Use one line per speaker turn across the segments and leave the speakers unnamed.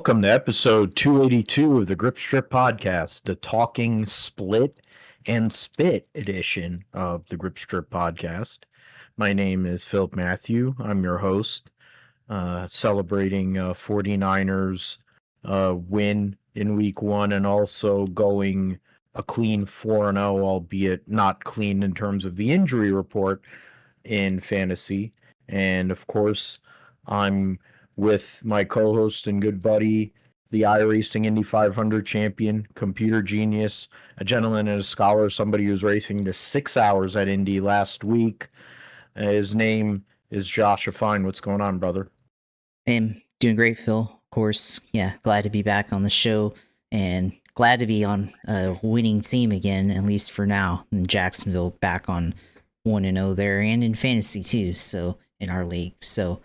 Welcome to episode 282 of the Grip Strip Podcast, the talking split and spit edition of the Grip Strip Podcast. My name is Philip Matthew. I'm your host, celebrating 49ers win in week one and also going a clean 4-0, albeit not clean in terms of the injury report in fantasy. And of course, I'm with my co-host and good buddy, the iRacing Indy 500 champion, computer genius, a gentleman and a scholar, somebody who's racing to 6 hours at Indy last week. His name is Joshua Fine. What's going on, brother?
I'm doing great, Phil. Of course, yeah, glad to be back on the show and glad to be on a winning team again, at least for now. And Jacksonville back on 1-0 there and in fantasy too, so in our league. So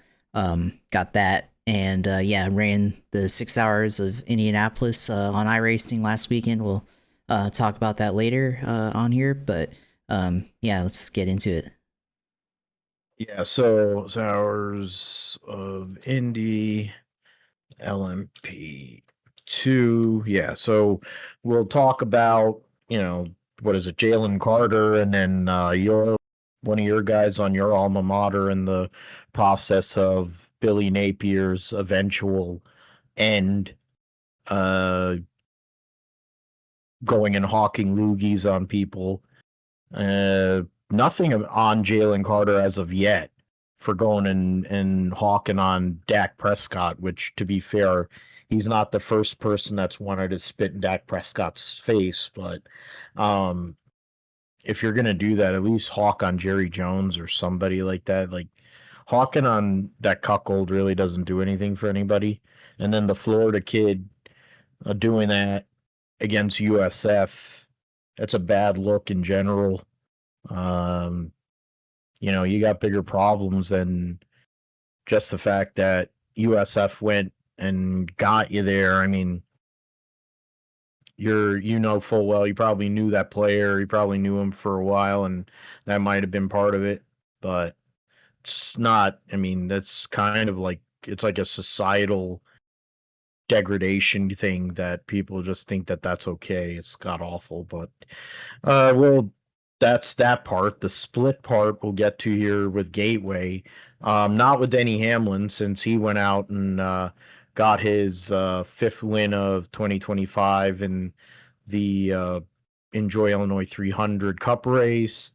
got that. And ran the 6 hours of Indianapolis on iRacing last weekend. We'll talk about that later on here, but let's get into it.
Yeah, so Hours of Indy, LMP2. Yeah, so we'll talk about, what is it, Jalen Carter, and then one of your guys on your alma mater in the process of Billy Napier's eventual end, going and hawking loogies on people. Nothing on Jalen Carter as of yet for going and hawking on Dak Prescott, which, to be fair, he's not the first person that's wanted to spit in Dak Prescott's face. But if you're going to do that, at least hawk on Jerry Jones or somebody like that. Like, hawking on that cuckold really doesn't do anything for anybody. And then the Florida kid doing that against USF, that's a bad look in general. You got bigger problems than just the fact that USF went and got you there. I mean, full well, you probably knew that player, you probably knew him for a while, and that might have been part of it, but it's not. I mean, that's kind of like, it's like a societal degradation thing that people just think that that's okay. It's god awful, but well, that's that part. The split part we'll get to here with Gateway. Not with Denny Hamlin, since he went out and got his fifth win of 2025 in the Enjoy Illinois 300 Cup race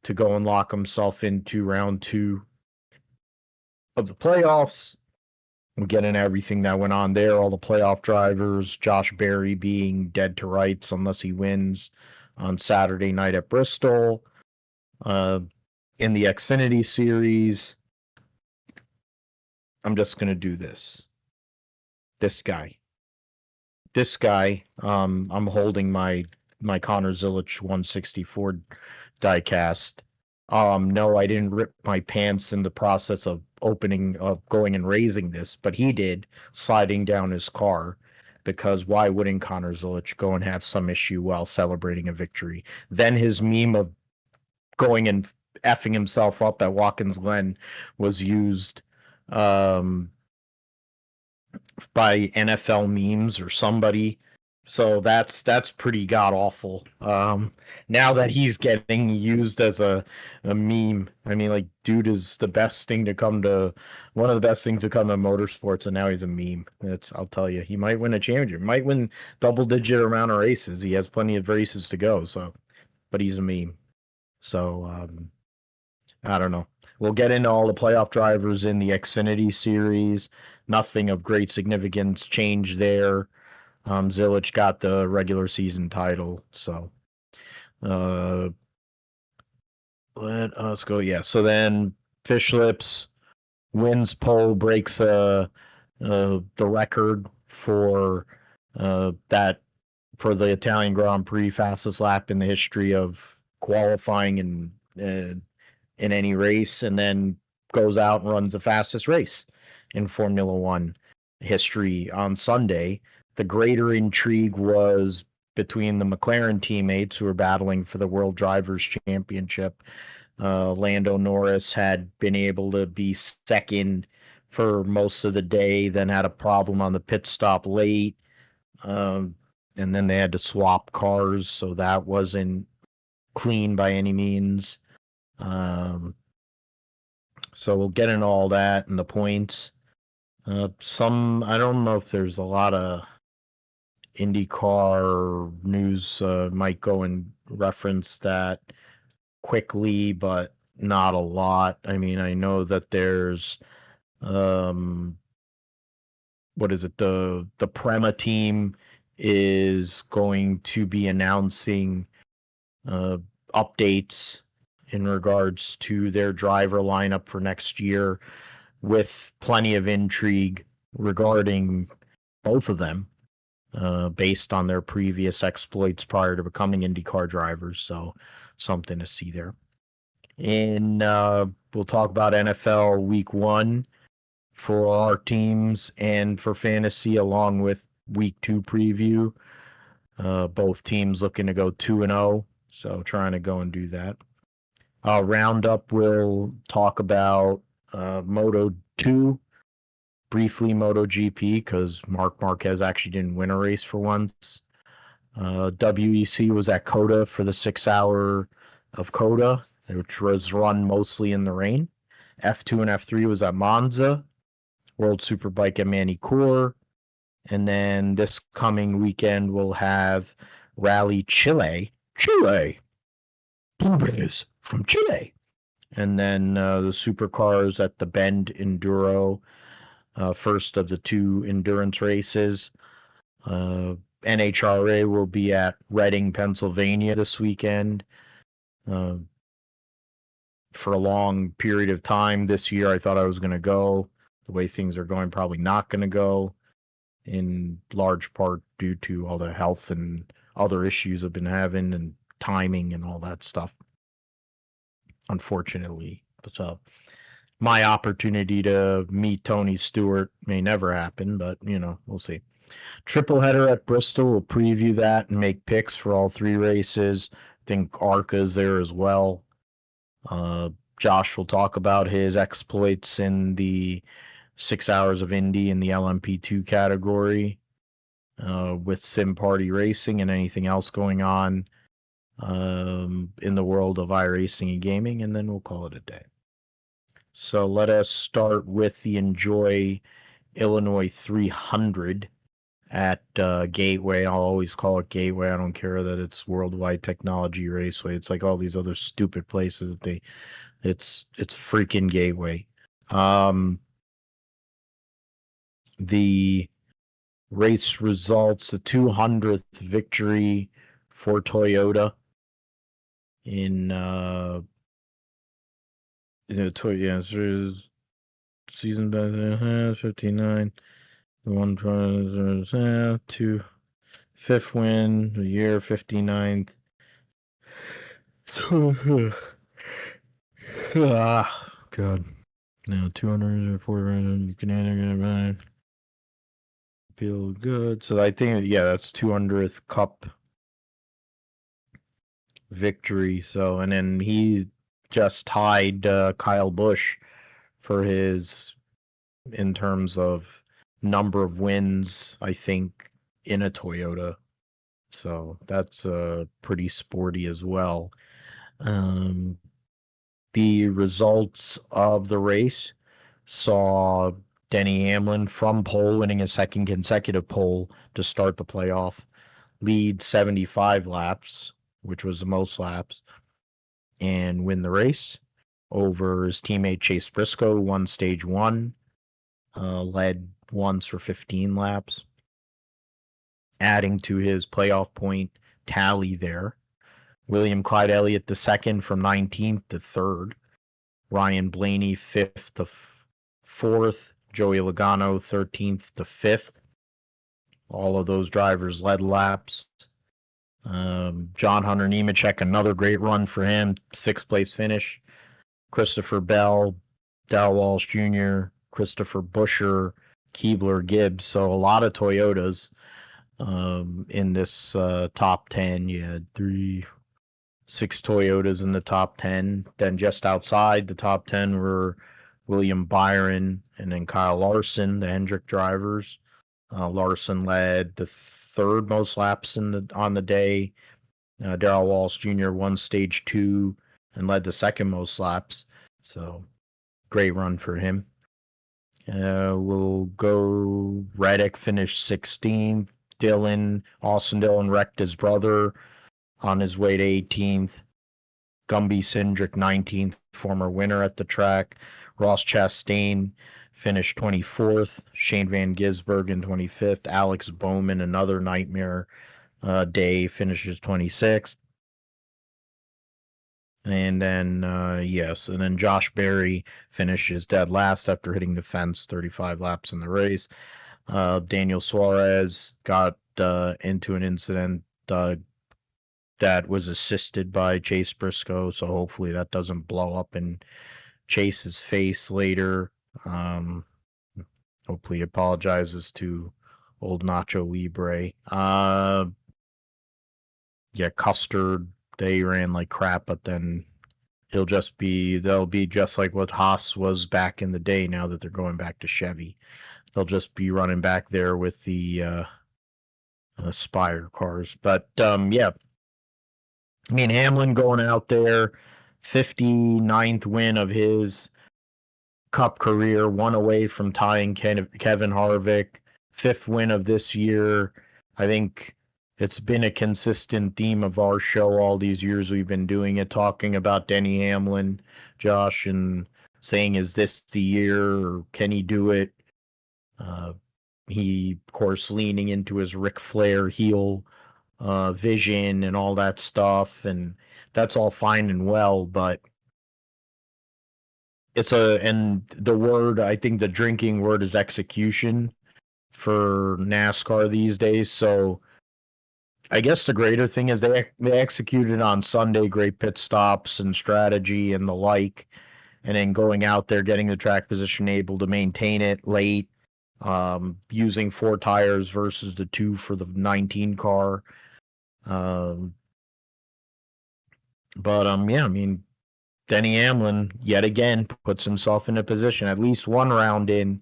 to go and lock himself into round two of the playoffs. We'll get into everything that went on there, all the playoff drivers, Josh Berry being dead to rights unless he wins on Saturday night at Bristol. In the Xfinity series, I'm just going to do this. This guy, I'm holding my Connor Zilisch 164 diecast. No, I didn't rip my pants in the process of going and raising this, but he did, sliding down his car, because why wouldn't Connor Zilisch go and have some issue while celebrating a victory? Then his meme of going and effing himself up at Watkins Glen was used by NFL memes or somebody. So that's pretty god awful. Now that he's getting used as a meme, I mean, like, dude is one of the best things to come to motorsports, and now he's a meme. I'll tell you, he might win a championship, might win double digit amount of races. He has plenty of races to go. So, but he's a meme. So I don't know. We'll get into all the playoff drivers in the Xfinity series. Nothing of great significance changed there. Zilisch got the regular season title. So let us go. Yeah. So then Fish Lips wins pole, breaks the record for for the Italian Grand Prix, fastest lap in the history of qualifying in any race, and then goes out and runs the fastest race in Formula One history on Sunday. The greater intrigue was between the McLaren teammates who were battling for the World Drivers' Championship. Lando Norris had been able to be second for most of the day, then had a problem on the pit stop late. And then they had to swap cars, so that wasn't clean by any means. So we'll get into all that and the points. I don't know if there's a lot of IndyCar news. Might go and reference that quickly, but not a lot. I mean, I know that there's um, what is it? The Prema team is going to be announcing uh, updates in regards to their driver lineup for next year, with plenty of intrigue regarding both of them, based on their previous exploits prior to becoming IndyCar drivers. So something to see there. And we'll talk about NFL Week 1 for our teams and for fantasy, along with Week 2 preview. Both teams looking to go 2-0, so trying to go and do that. Roundup, we'll talk about Moto 2, briefly MotoGP, because Marc Marquez actually didn't win a race for once. WEC was at Coda for the 6 hour of Coda, which was run mostly in the rain. F2 and F3 was at Monza. World Superbike at Manicourt. And then this coming weekend, we'll have Rally Chile. Chile! Blueberries from Chile! And then the supercars at the Bend Enduro, first of the 2 endurance races. NHRA will be at Reading, Pennsylvania this weekend. For a long period of time this year, I thought I was going to go. The way things are going, probably not going to go, in large part due to all the health and other issues I've been having and timing and all that stuff, unfortunately. So my opportunity to meet Tony Stewart may never happen, but, we'll see. Triple header at Bristol. We'll preview that and make picks for all 3 races. I think Arca's there as well. Josh will talk about his exploits in the 6 hours of Indy in the LMP2 category, with Sim Party Racing and anything else going on in the world of iRacing and gaming, and then we'll call it a day. So let us start with the Enjoy Illinois 300 at Gateway. I'll always call it Gateway. I don't care that it's Worldwide Technology Raceway. It's like all these other stupid places that it's freaking Gateway. The race results: the 200th victory for Toyota in season 59. The 2 5th win, the year 59th. God. Now 204 you can feel good. So I think, that's 200th Cup victory. So, and then he just tied Kyle Busch for his, in terms of number of wins, I think, in a Toyota. So that's pretty sporty as well. The results of the race saw Denny Hamlin from pole, winning his second consecutive pole to start the playoff, lead 75 laps, which was the most laps, and win the race over his teammate Chase Briscoe, who won stage 1, led once for 15 laps, adding to his playoff point tally there. William Clyde Elliott the second from 19th to 3rd. Ryan Blaney 5th to 4th. Joey Logano 13th to 5th. All of those drivers led laps. John Hunter Nemechek, another great run for him, 6th place finish. Christopher Bell, Darrell Walsh Jr., Christopher Buescher, Keebler, Gibbs. So a lot of Toyotas in this top 10. You had 6 Toyotas in the top 10. Then just outside the top 10 were William Byron, and then Kyle Larson, the Hendrick drivers. Larson led the third most laps on the day. Darrell Walsh Jr. won stage 2 and led the second most laps. So great run for him. We'll go Reddick finished 16th. Austin Dillon wrecked his brother on his way to 18th. Gumby Cindric 19th, former winner at the track. Ross Chastain finished 24th. Shane Van Gisbergen 25th. Alex Bowman, another nightmare day, finishes 26th. And then, and then Josh Berry finishes dead last after hitting the fence 35 laps in the race. Daniel Suarez got into an incident that was assisted by Chase Briscoe, so hopefully that doesn't blow up in Chase's face later. Hopefully apologizes to old Nacho Libre. Custard, they ran like crap, but then they'll be just like what Haas was back in the day now that they're going back to Chevy. They'll just be running back there with the Spire cars. But Hamlin going out there, 59th win of his Cup career, one away from tying Kevin Harvick, 5th win of this year. I think it's been a consistent theme of our show all these years we've been doing it, talking about Denny Hamlin, Josh, and saying, is this the year or can he do it? He, of course, leaning into his Ric Flair heel vision and all that stuff, and that's all fine and well, but and the word, I think the drinking word is execution for NASCAR these days. So I guess the greater thing is they executed on Sunday, great pit stops and strategy and the like, and then going out there, getting the track position, able to maintain it late, using 4 tires versus the 2 for the 19 car. Denny Hamlin, yet again, puts himself in a position, at least one round in,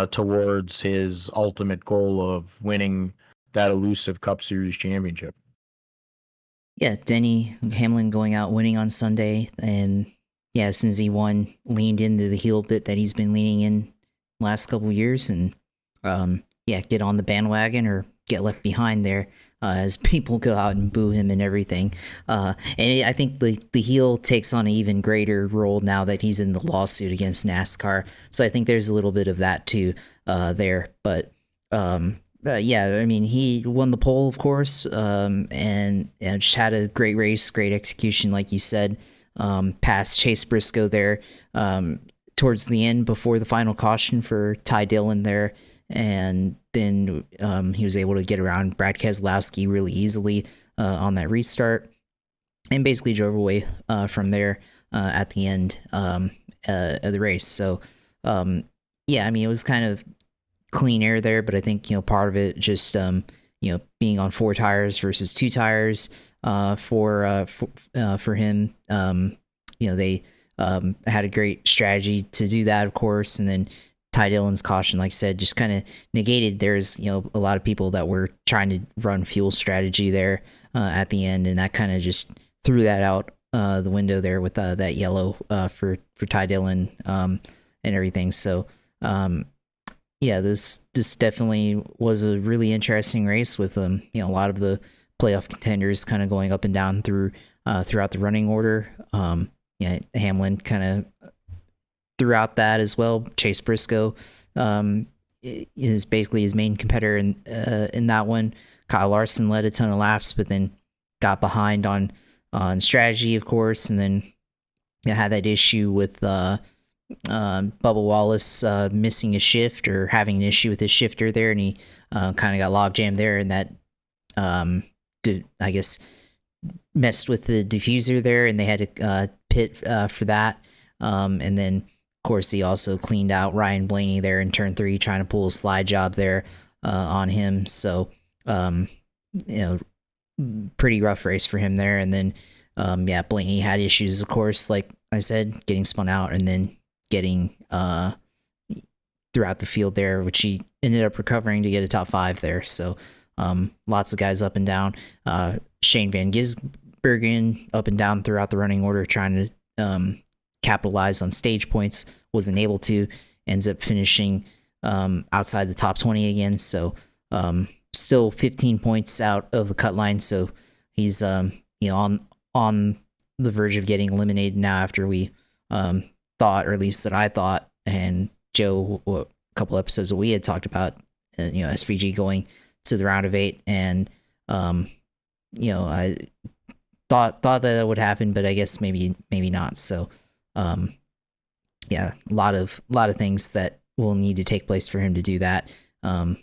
towards his ultimate goal of winning that elusive Cup Series championship.
Yeah, Denny Hamlin going out winning on Sunday, and yeah, since he won, leaned into the heel bit that he's been leaning in last couple years, and get on the bandwagon or get left behind there. As people go out and boo him and everything. I think the heel takes on an even greater role now that he's in the lawsuit against NASCAR. So I think there's a little bit of that too there. But he won the pole, of course, and just had a great race, great execution, like you said. Past Chase Briscoe there towards the end before the final caution for Ty Dillon there. And then he was able to get around Brad Keselowski really easily on that restart, and basically drove away from there at the end of the race. So, it was kind of clean air there, but I think part of it just being on 4 tires versus 2 tires for him. They had a great strategy to do that, of course, and then Ty Dillon's caution, like I said, just kind of negated. There's a lot of people that were trying to run fuel strategy there at the end, and that kind of just threw that out the window there with that yellow for Ty Dillon and everything. So this definitely was a really interesting race with a lot of the playoff contenders kind of going up and down throughout the running order. Hamlin kind of throughout that as well. Chase Briscoe is basically his main competitor in that one. Kyle Larson led a ton of laps, but then got behind on strategy, of course, and then had that issue with Bubba Wallace missing a shift or having an issue with his shifter there, and he kind of got log jammed there, and that messed with the diffuser there, and they had to pit for that. And then, of course, he also cleaned out Ryan Blaney there in turn 3, trying to pull a slide job there on him. So, pretty rough race for him there. And then, Blaney had issues, of course, like I said, getting spun out and then getting throughout the field there, which he ended up recovering to get a top 5 there. So lots of guys up and down. Shane Van Gisbergen up and down throughout the running order, trying to capitalize on stage points. Wasn't able to. Ends up finishing outside the top 20 again. So still 15 points out of the cut line. So he's on the verge of getting eliminated now after we thought, or at least that I thought, and Joe, a couple episodes that we had talked about, SVG going to the round of 8, and I thought that would happen, but I guess maybe not. So a lot of things that will need to take place for him to do that, and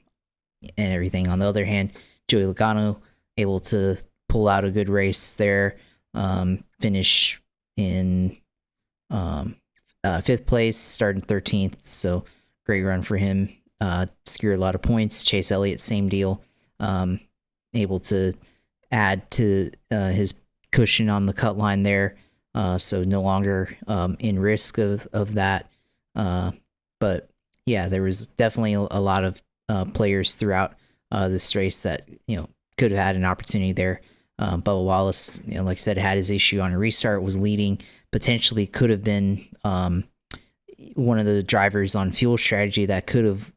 everything. On the other hand, Joey Logano able to pull out a good race there, finish in 5th place, starting 13th. So great run for him. Secured a lot of points. Chase Elliott, same deal. Able to add to his cushion on the cut line there. So no longer in risk of that. But yeah, there was definitely a lot of players throughout this race that could have had an opportunity there. Bubba Wallace, like I said, had his issue on a restart, was leading, potentially could have been one of the drivers on fuel strategy that could have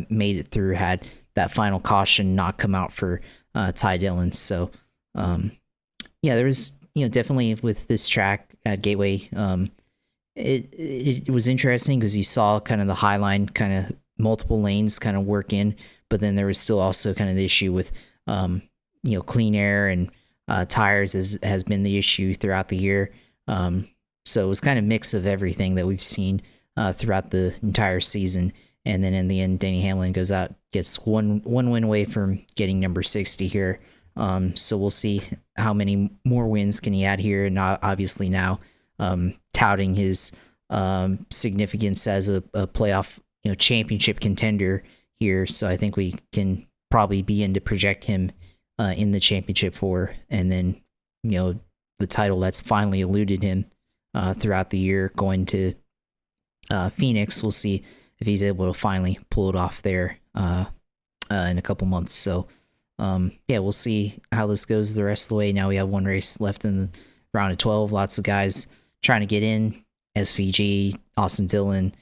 made it through had that final caution not come out for Ty Dillon. So there was definitely with this track at Gateway, it was interesting because you saw kind of the high line, kind of multiple lanes kind of work in, but then there was still also kind of the issue with clean air and tires has been the issue throughout the year. So it was kind of a mix of everything that we've seen throughout the entire season. And then in the end, Denny Hamlin goes out, gets one win away from getting number 60 here. So we'll see how many more wins can he add here. And obviously now touting his significance as a playoff championship contender here. So I think we can probably begin to project him in the championship for, and then the title that's finally eluded him throughout the year, going to Phoenix. We'll see if he's able to finally pull it off there in a couple months. So we'll see how this goes the rest of the way. Now we have one race left in the round of 12. Lots of guys trying to get in. SVG, Austin Dillon,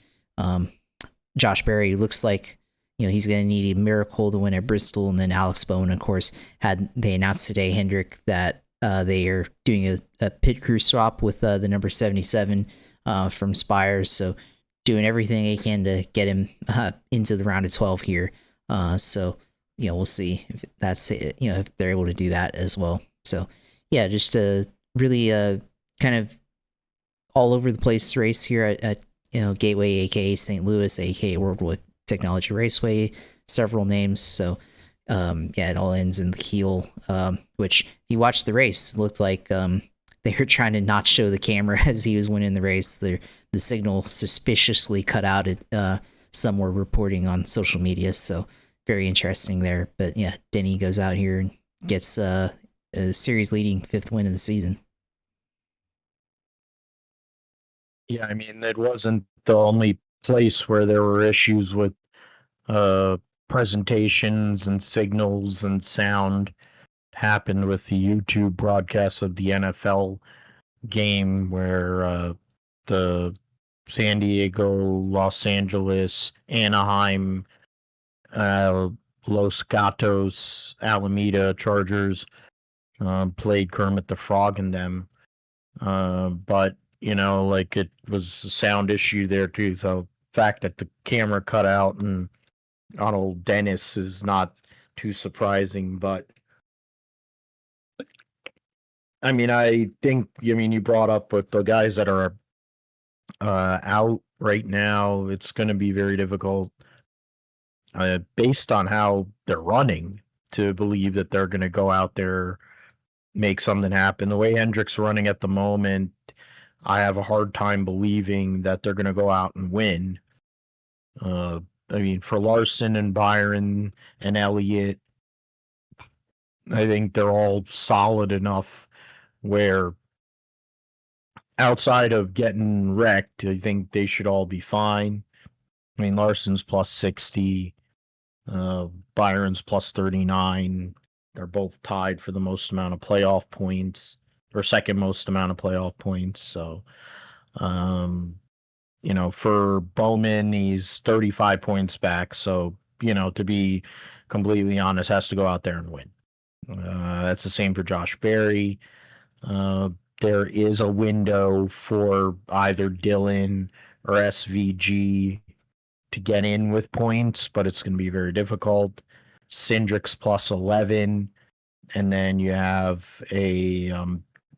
Josh Berry. Looks like he's going to need a miracle to win at Bristol. And then Alex Bowman, of course, they announced today, Hendrick, that they are doing a pit crew swap with the number 77 from Spires. So doing everything they can to get him into the round of 12 here. So we'll see if that's if they're able to do that as well. So yeah, just a really kind of all over the place race here at Gateway, aka St. Louis, aka Worldwood Technology Raceway, several names. So it all ends in the heel, which if you watch the race, it looked like they were trying to not show the camera as he was winning the race. The signal suspiciously cut out. Some were reporting on social media, so very interesting there. But yeah, Denny goes out here and gets a series leading 5th win of the season.
Yeah, I mean, it wasn't the only place where there were issues with presentations and signals and sound. Happened with the YouTube broadcast of the NFL game where the San Diego, Los Angeles, Anaheim, Los Gatos, Alameda Chargers played Kermit the Frog in them. But it was a sound issue there too. So the fact that the camera cut out and on old Dennis is not too surprising. But I mean, I think you brought up with the guys that are out right now. It's going to be very difficult, based on how they're running, to believe that they're going to go out there, make something happen. The way Hendrick's running at the moment, I have a hard time believing that they're going to go out and win. I mean, for Larson and Byron and Elliott, I think they're all solid enough where outside of getting wrecked, I think they should all be fine. I mean, Larson's plus 60, Byron's plus 39. They're both tied for the most amount of playoff points, or second most amount of playoff points. So, um, for Bowman, he's 35 points back. So, to be completely honest, has to go out there and win. That's the same for Josh Berry. Uh, there is a window for either Dylan or SVG to get in with points, but it's going to be very difficult. Cindric's plus 11, and then you have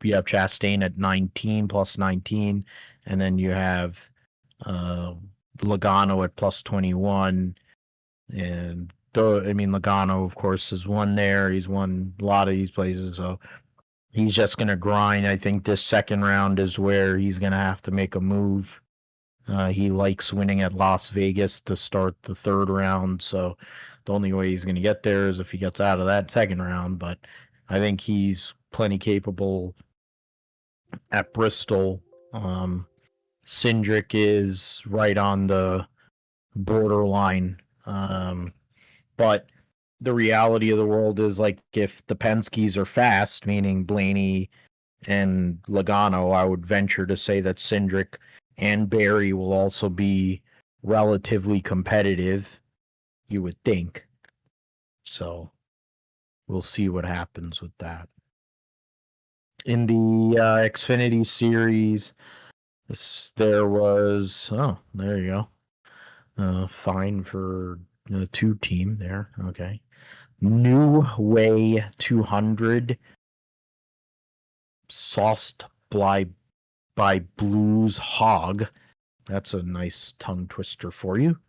Chastain at 19 plus 19, and then you have Logano at plus 21. And Logano, of course, has won there. He's won a lot of these places, so he's just going to grind. I think this second round is where he's going to have to make a move. He likes winning at Las Vegas to start the third round, so the only way he's going to get there is if he gets out of that second round. But I think he's plenty capable at Bristol. Cindric is right on the borderline. But the reality of the world is, like, if the Penske's are fast, meaning Blaney and Logano, I would venture to say that Cindric and Berry will also be relatively competitive, you would think. So we'll see what happens with that. In the Xfinity series, there was, there you go. Fine for the 2 team there. Okay. New Way 200, sauced by Blues Hog. That's a nice tongue twister for you.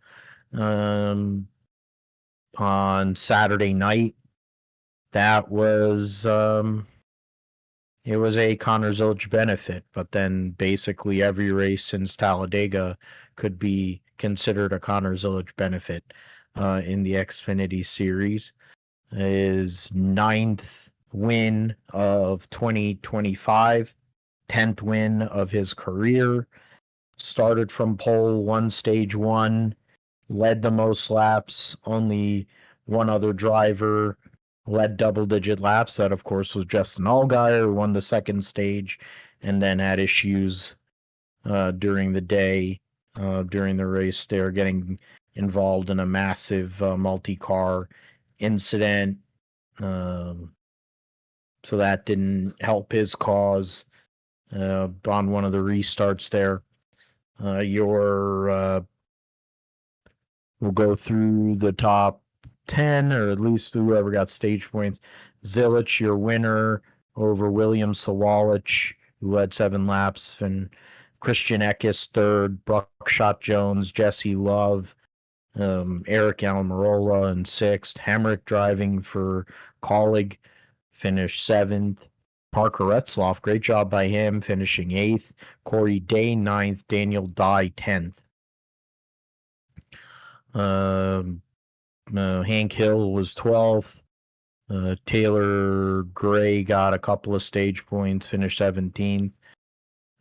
On Saturday night, that was it was a Connor Zilisch benefit, but then basically every race since Talladega could be considered a Connor Zilisch benefit in the Xfinity series. His 9th win of 2025, 10th win of his career. Started from pole, won stage 1, led the most laps. Only one other driver led double-digit laps. That, of course, was Justin Allgaier, who won the second stage and then had issues during the day. During the race, they were getting involved in a massive multi-car incident. So that didn't help his cause on one of the restarts there. We'll go through the top 10, or at least whoever got stage points. Zilisch, your winner over William Sawalich, who led 7 laps, and Christian Eckes third, Buckshot Jones, Jesse Love, Eric Almirola in 6th, Hemrick driving for Colleague, finished 7th. Parker Retzloff, great job by him, finishing 8th. Corey Day 9th, Daniel Dye 10th. Hank Hill was 12th. Taylor Gray got a couple of stage points, finished 17th.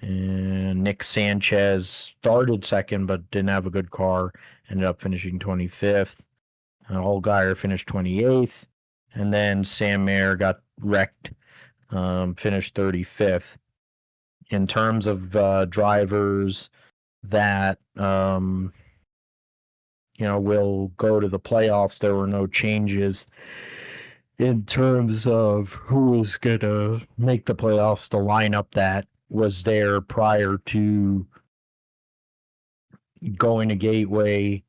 And Nick Sanchez started second but didn't have a good car, ended up finishing 25th. Allgaier finished 28th. And then Sam Mayer got wrecked, finished 35th. In terms of drivers that will go to the playoffs, there were no changes in terms of who was going to make the playoffs. The lineup that was there prior to going to Gateway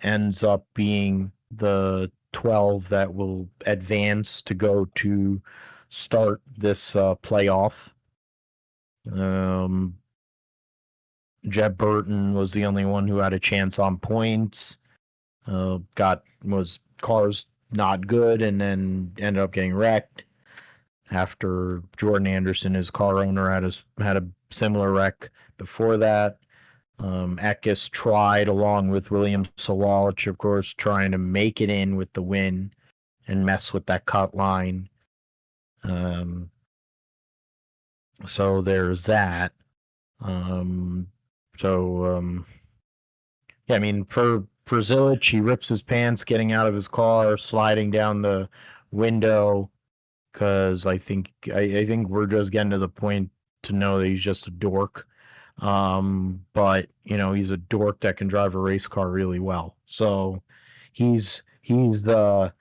ends up being the 12 that will advance to go to start this playoff. Jeb Burton was the only one who had a chance on points. Cars not good, and then ended up getting wrecked after Jordan Anderson, his car owner, had a similar wreck before that. Eckes tried, along with William Sawalich, of course, trying to make it in with the win and mess with that cut line. So there's that. Um, so yeah, I mean, for Zilic, he rips his pants getting out of his car, sliding down the window, because I think we're just getting to the point to know that he's just a dork. But he's a dork that can drive a race car really well. So he's a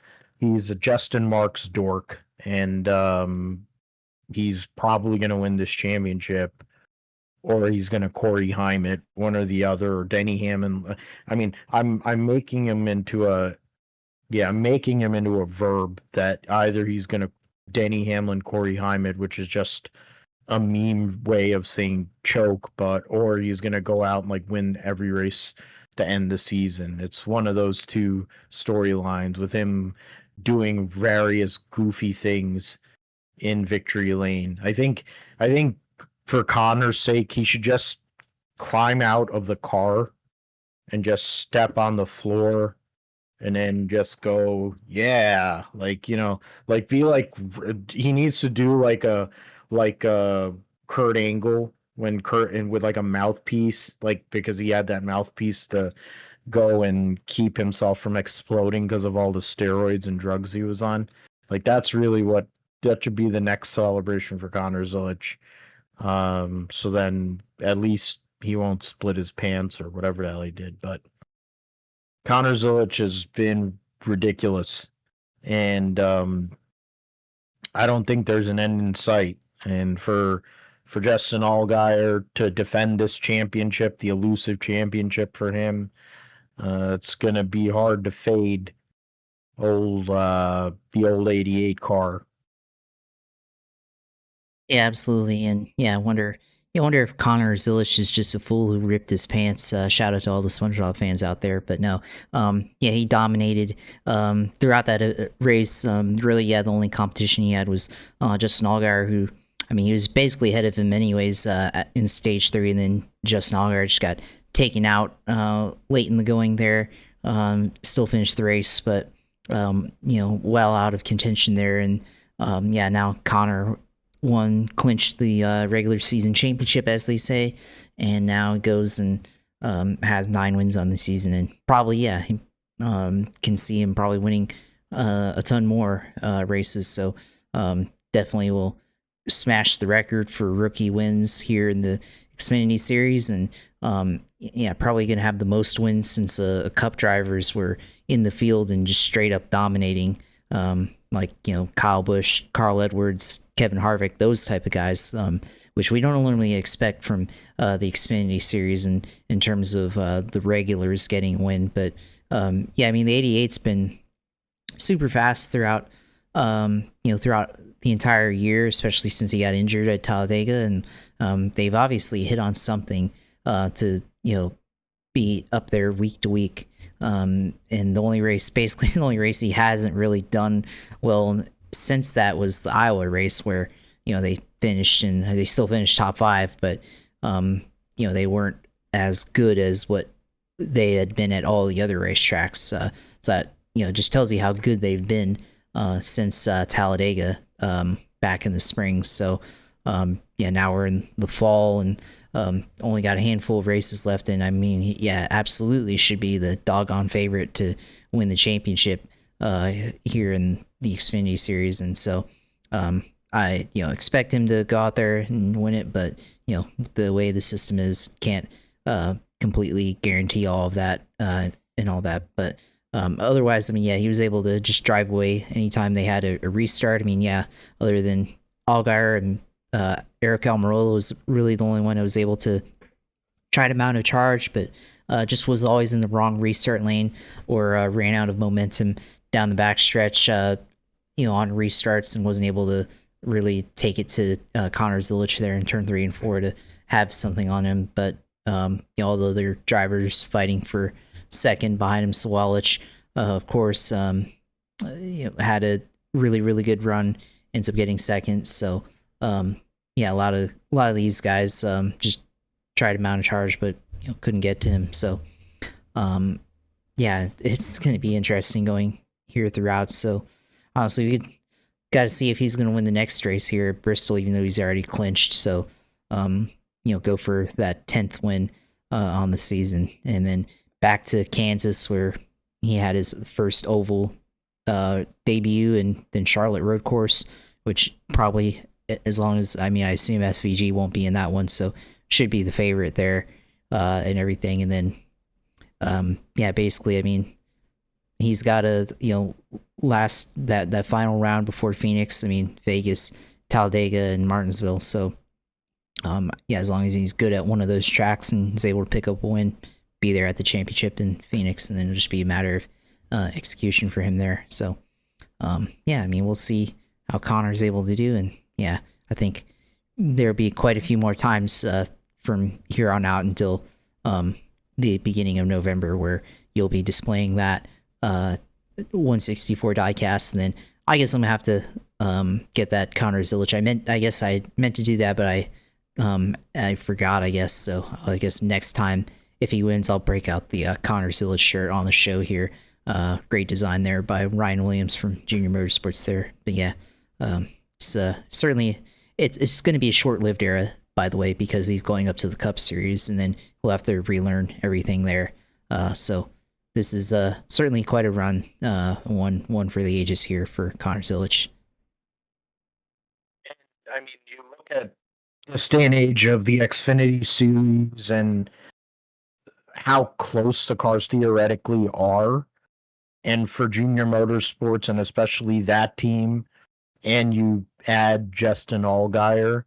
Justin Marks dork, and he's probably going to win this championship, or he's going to Corey Heim it, one or the other, or Denny Hamlin. I mean, I'm making him into a yeah, I'm making him into a verb that either he's going to Denny Hamlin, Corey Heim, which is just a meme way of saying choke, or he's going to go out and like win every race to end the season. It's one of those two storylines with him doing various goofy things in victory lane. I think for Connor's sake, he should just climb out of the car and just step on the floor and then just go, yeah, like be like he needs to do like a Kurt Angle when Kurt and with like a mouthpiece, like because he had that mouthpiece to go and keep himself from exploding because of all the steroids and drugs he was on. Like that should be the next celebration for Connor Zilisch. So then at least he won't split his pants or whatever the hell he did. But Connor Zilisch has been ridiculous, and I don't think there's an end in sight. And for Justin Allgaier to defend this championship, the elusive championship for him, it's gonna be hard to fade the old '88 car.
Yeah, absolutely. And yeah, I wonder if Connor Zilisch is just a fool who ripped his pants. Shout out to all the SpongeBob fans out there. But no, yeah, he dominated throughout that race. Really, yeah, the only competition he had was Justin Allgaier, who, I mean, he was basically ahead of him anyways in stage 3, and then Justin Allgaier just got taken out late in the going there. Still finished the race, but well out of contention there. And yeah, now Connor clinched the regular season championship, as they say, and now goes and has 9 wins on the season, and probably can see him probably winning a ton more races. So definitely will smash the record for rookie wins here in the Xfinity series, and yeah, probably gonna have the most wins since Cup drivers were in the field and just straight up dominating. Like Kyle Busch, Carl Edwards, Kevin Harvick, those type of guys, which we don't normally expect from the Xfinity series in terms of the regulars getting a win. But yeah, I mean the 88's been super fast throughout throughout the entire year, especially since he got injured at Talladega, and they've obviously hit on something to be up there week to week. And the only race he hasn't really done well since that was the Iowa race, where they still finished top 5, but they weren't as good as what they had been at all the other racetracks. So that just tells you how good they've been since Talladega back in the spring. So yeah, now we're in the fall and only got a handful of races left, and I mean, yeah, absolutely should be the doggone favorite to win the championship here in the Xfinity series. And so I expect him to go out there and win it, but the way the system is, can't completely guarantee all of that and all that. But otherwise, I mean, yeah, he was able to just drive away anytime they had a restart. I mean, yeah, other than Allgaier and Eric Almirola was really the only one that was able to try to mount a charge, but just was always in the wrong restart lane, or ran out of momentum down the backstretch, on restarts, and wasn't able to really take it to Connor Zilisch there in turn 3 and 4 to have something on him. But all the other drivers fighting for second behind him, Swalich, of course, had a really, really good run, ends up getting second. So yeah, a lot of these guys just tried to mount a charge, but couldn't get to him. So yeah, it's going to be interesting going here throughout. So honestly, we could got to see if he's going to win the next race here at Bristol, even though he's already clinched. So, go for that 10th win on the season, and then back to Kansas where he had his first oval debut, and then Charlotte Road Course, which probably, as long as, I assume SVG won't be in that one, so should be the favorite there and everything. And then, basically, he's got to, last that final round before Phoenix. Vegas, Talladega, and Martinsville. So, as long as he's good at one of those tracks and is able to pick up a win, be there at the championship in Phoenix, and then it'll just be a matter of execution for him there. So, we'll see how Connor's able to do. And I think there'll be quite a few more times from here on out until the beginning of November where you'll be displaying that 164 diecast. And then I guess I'm gonna have to get that Connor Zilisch. I meant to do that, but I forgot, I guess. So I guess next time if he wins, I'll break out the Connor Zilisch shirt on the show here. Great design there by Ryan Williams from Junior Motorsports there. But it's certainly it's going to be a short-lived era, by the way, because he's going up to the Cup Series, and then he'll have to relearn everything there. So this is certainly quite a run, one for the ages here for Connor Zilisch.
You look at this day and age of the Xfinity series and how close the cars theoretically are, and for Junior Motorsports and especially that team, and you add Justin Allgaier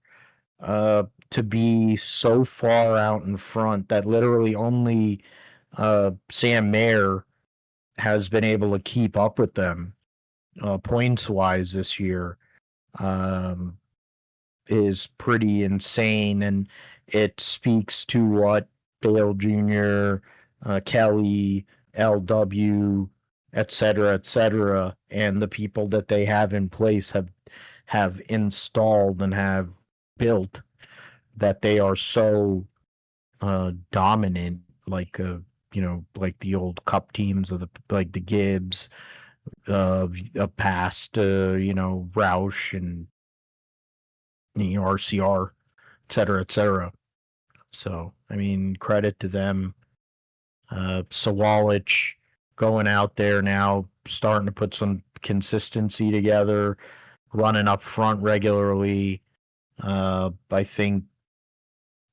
to be so far out in front that literally only Sam Mayer has been able to keep up with them points-wise this year, is pretty insane, and it speaks to what Dale Jr., Kelly, LW, et cetera, and the people that they have in place have installed and have built, that they are so dominant, like like the old Cup teams of the Gibbs, past Roush and RCR, et cetera. So credit to them. Sawallich going out there now, starting to put some consistency together, running up front regularly. I think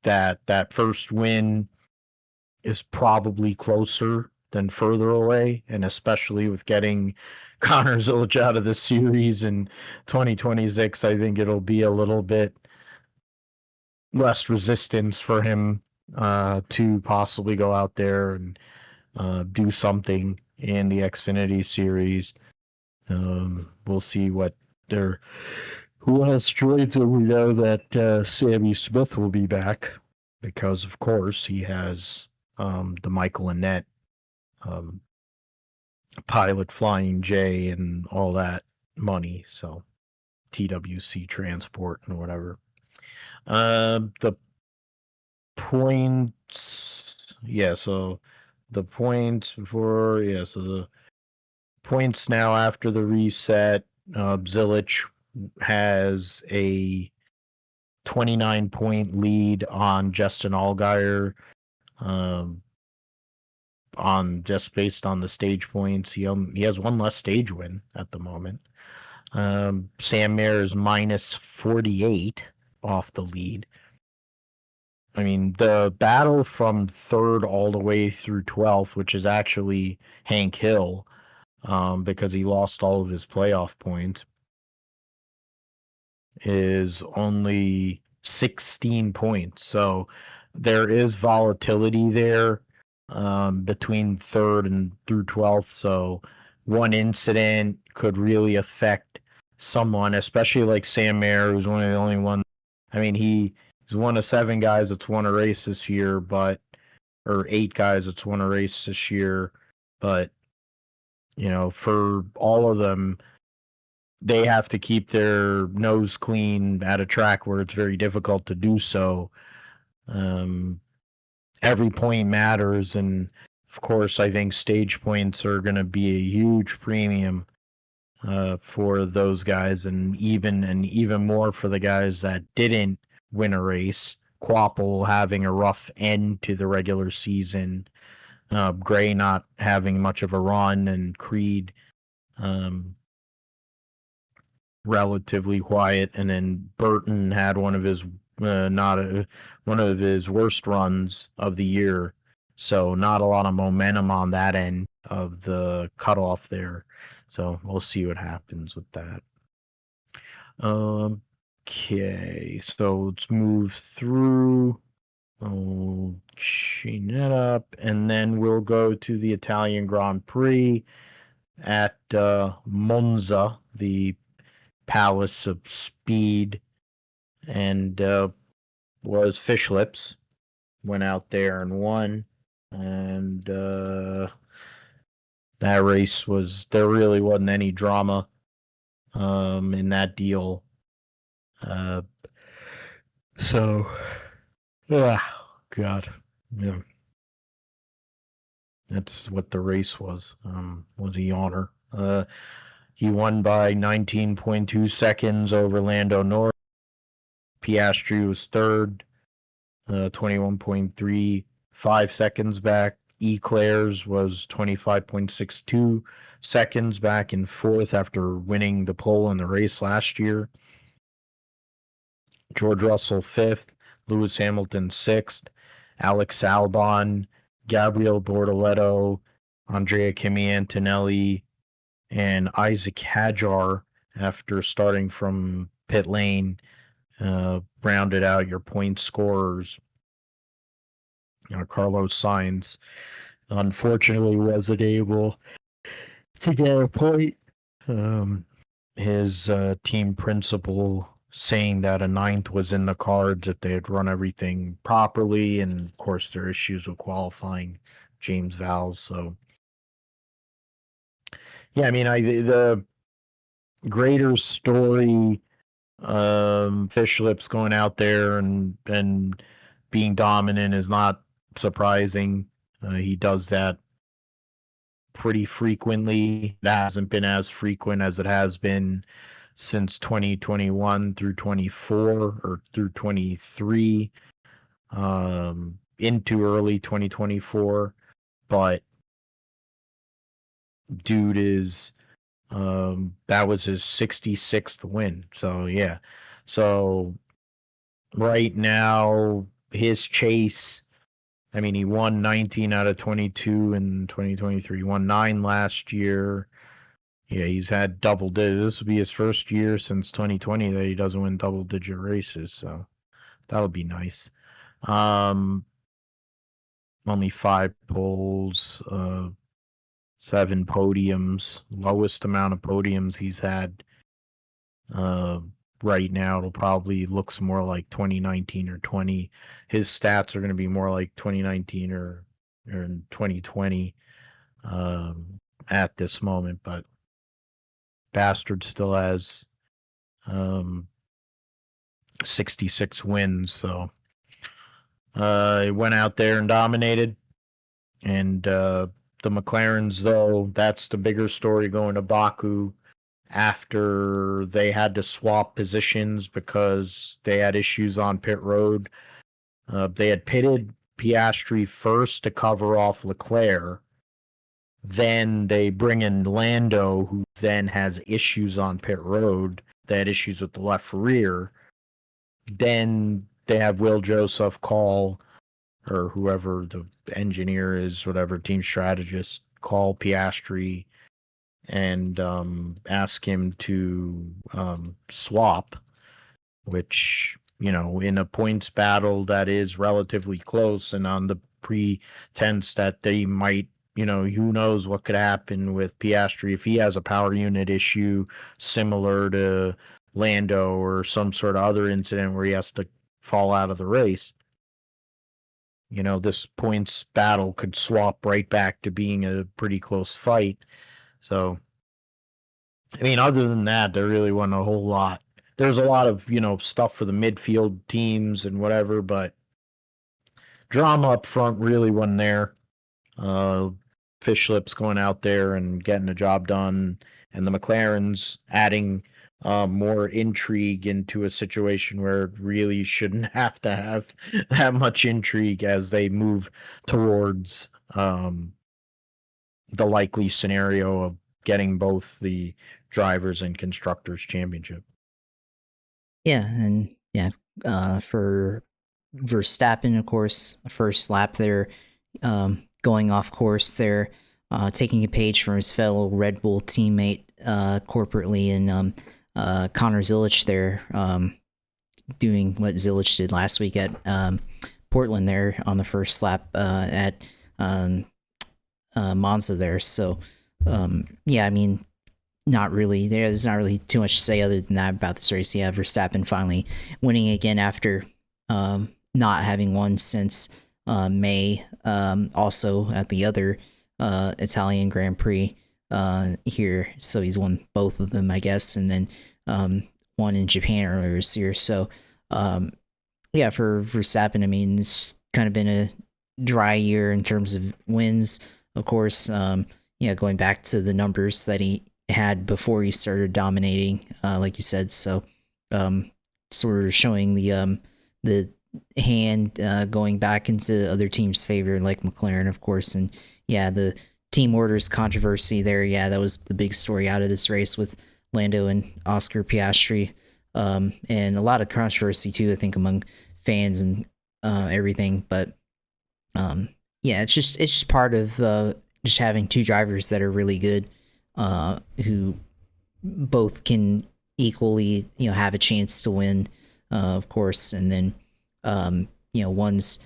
that first win is probably closer than further away, and especially with getting Connor Zilisch out of the series in 2026, I think it'll be a little bit less resistance for him to possibly go out there and do something in the Xfinity series. We'll see who else joins him. We know that Sammy Smith will be back because, of course, he has the Michael Annett Pilot Flying J and all that money, so TWC transport and whatever. The points, so the points before, so the points now after the reset, Zilisch has a 29-point lead on Justin Allgaier, on just based on the stage points. He has one less stage win at the moment. Sam Mayer is minus 48 off the lead. The battle from third all the way through 12th, which is actually Hank Hill, because he lost all of his playoff points, is only 16 points. So there is volatility there between third and through 12th. So one incident could really affect someone, especially like Sam Mayer, who's one of the only ones. He's one of 7 guys that's won a race this year, or 8 guys that's won a race this year. But, for all of them, they have to keep their nose clean at a track where it's very difficult to do so. Every point matters, and of course, I think stage points are going to be a huge premium for those guys, and even more for the guys that didn't win a race. Quapple having a rough end to the regular season. Gray not having much of a run, and Creed um, relatively quiet, and then Burton had one of his not a, one of his worst runs of the year. So not a lot of momentum on that end of the cutoff there. So we'll see what happens with that. Okay, so let's move through. I'll chain that up, and then we'll go to the Italian Grand Prix at Monza, the Palace of Speed, and was Fish Lips. Went out there and won, and that race there really wasn't any drama in that deal. Uh, so, God, yeah. That's what the race was. Was a yawner. He won by 19.2 seconds over Lando Norris. Piastri was third, 21.35 seconds back. Eclairs was 25.62 seconds back in fourth after winning the pole in the race last year. George Russell fifth, Lewis Hamilton sixth, Alex Albon, Gabriel Bortoleto, Andrea Kimi Antonelli, and Isaac Hadjar, after starting from pit lane, rounded out your point scorers. Carlos Sainz, unfortunately, wasn't able to get a point. His team principal saying that a ninth was in the cards if they had run everything properly, and of course there are issues with qualifying James Vowles. So yeah, I mean, the greater story, Fish Lips going out there and being dominant is not surprising. He does that pretty frequently. It hasn't been as frequent as it has been since 2021 through 24 or through 23, into early 2024. But dude is, that was his 66th win. So yeah. So right now, his chase, I mean, he won 19 out of 22 in 2023. He won 9 last year. Yeah, he's had double digit. This will be his first year since 2020 that he doesn't win double digit races. So that'll be nice. Only 5 poles, 7 podiums, lowest amount of podiums he's had. Right now, it'll probably looks more like 2019 or 20. His stats are going to be more like 2019 or 2020 at this moment, but Bastard still has 66 wins. So he went out there and dominated. And the McLarens, though, that's the bigger story going to Baku after they had to swap positions because they had issues on pit road. They had pitted Piastri first to cover off Leclerc. Then they bring in Lando, who then has issues on pit road. They had issues with the left rear. Then they have Will Joseph call, or whoever the engineer is, whatever team strategist, call Piastri and ask him to swap, which, in a points battle that is relatively close and on the pretense that they might, who knows what could happen with Piastri if he has a power unit issue similar to Lando or some sort of other incident where he has to fall out of the race. This points battle could swap right back to being a pretty close fight. So, I mean, other than that, there really wasn't a whole lot. There's a lot of, stuff for the midfield teams and whatever, but drama up front really wasn't there. Fish Lips going out there and getting the job done and the McLarens adding more intrigue into a situation where it really shouldn't have to have that much intrigue as they move towards the likely scenario of getting both the drivers and constructors championship.
Yeah, and yeah, for Verstappen, of course, first lap there, going off course there, taking a page from his fellow Red Bull teammate corporately, and Connor Zilisch there, doing what Zilisch did last week at Portland there on the first lap at Monza there. So, yeah, I mean, there's not really too much to say other than that about this race. Yeah, Verstappen finally winning again after not having won since May. Also at the other Italian Grand Prix here, so he's won both of them, I guess, and then one in Japan earlier this year. So yeah, for Verstappen, I mean, it's kind of been a dry year in terms of wins. Of course, yeah, going back to the numbers that he had before he started dominating, like you said. So, sort of showing the hand going back into other teams' favor, like McLaren, of course. And yeah, the team orders controversy there. Yeah, that was the big story out of this race with Lando and Oscar Piastri, and a lot of controversy too, I think, among fans and everything. But yeah, it's just part of just having two drivers that are really good, who both can equally, have a chance to win, of course. And then one's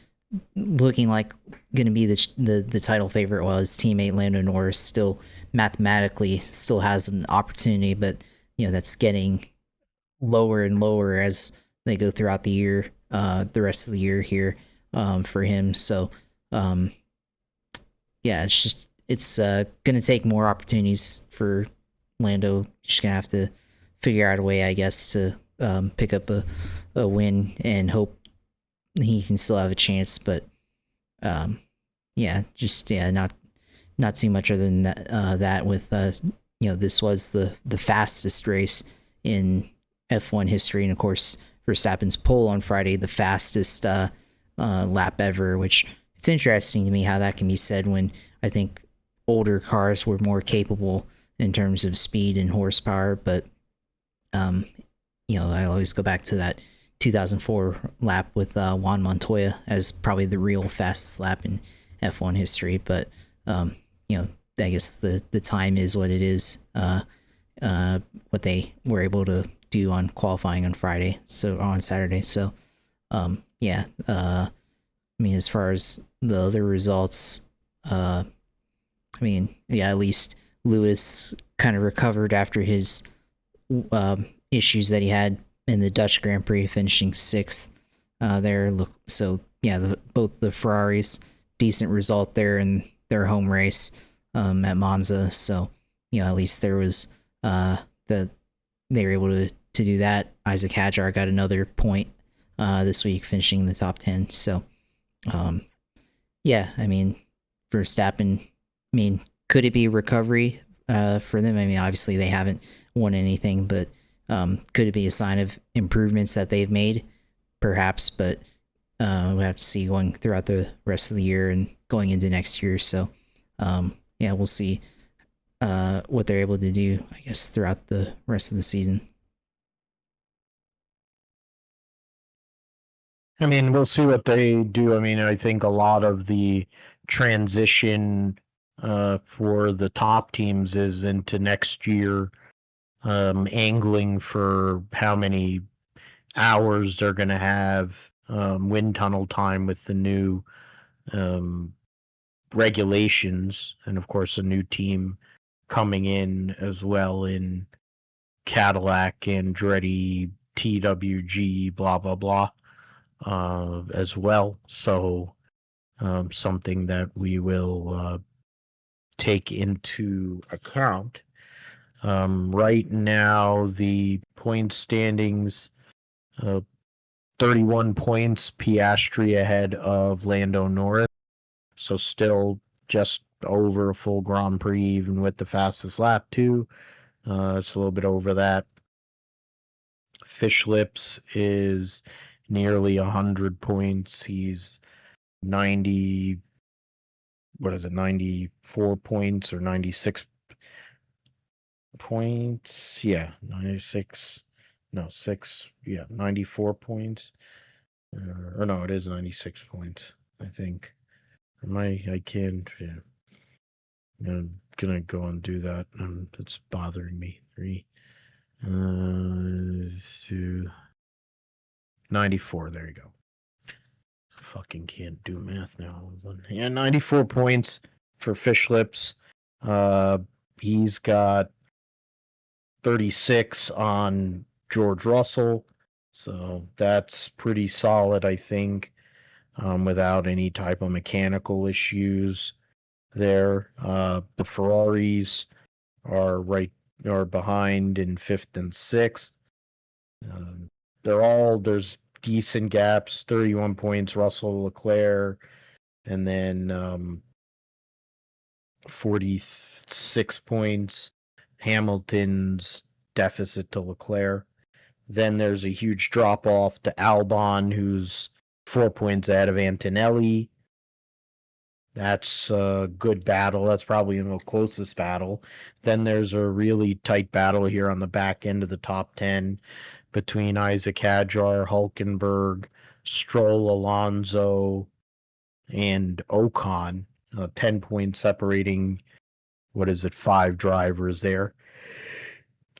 looking like going to be the title favorite, while his teammate Lando Norris still mathematically still has an opportunity, but that's getting lower and lower as they go throughout the year, the rest of the year here, for him. So yeah, it's gonna take more opportunities for Lando. Just gonna have to figure out a way, I guess, to pick up a win and hope he can still have a chance. But not too much other than that with this was the fastest race in F1 history, and of course Verstappen's pole on Friday, the fastest lap ever, which it's interesting to me how that can be said when I think older cars were more capable in terms of speed and horsepower. But I always go back to that 2004 lap with Juan Montoya as probably the real fastest lap in F1 history. But I guess the time is what it is. What they were able to do on qualifying on Friday, so on Saturday. So I mean, as far as the other results, at least Lewis kind of recovered after his issues that he had in the Dutch Grand Prix, finishing sixth there. So yeah, both the Ferraris, decent result there in their home race at Monza. So at least there was they were able to do that. Isaac Hadjar got another point this week, finishing in the top 10. So yeah, I mean, Verstappen, could it be recovery for them? I mean, obviously they haven't won anything, but could it be a sign of improvements that they've made? Perhaps, but we'll have to see going throughout the rest of the year and going into next year. So yeah, we'll see what they're able to do, I guess, throughout the rest of the season.
I mean, we'll see what they do. I mean, I think a lot of the transition for the top teams is into next year, angling for how many hours they're going to have wind tunnel time with the new regulations, and of course a new team coming in as well in Cadillac, Andretti, TWG, blah blah blah, as well. So something that we will take into account. Right now, the point standings, 31 points, Piastri ahead of Lando Norris. So still just over a full Grand Prix, even with the fastest lap too. It's a little bit over that. Fish Lips is nearly 100 points. He's 90, what is it, 94 points or 96 points? Yeah, 96, no, 6, yeah, 94 points. Or no, it is 96 points, I think. I can't, yeah. I'm gonna go and do that. It's bothering me. 94, there you go. Fucking can't do math now. Yeah, 94 points for Fish Lips. He's got 36 on George Russell. So that's pretty solid, I think, without any type of mechanical issues there. The Ferraris are behind in fifth and sixth. Um, there's decent gaps, 31 points, Russell, Leclerc, and then 46 points, Hamilton's deficit to Leclerc. Then there's a huge drop off to Albon, who's 4 points ahead of Antonelli. That's a good battle. That's probably the closest battle. Then there's a really tight battle here on the back end of the top 10 between Isaac Hadjar, Hulkenberg, Stroll, Alonso, and Ocon. 10 points separating, what is it, 5 drivers there.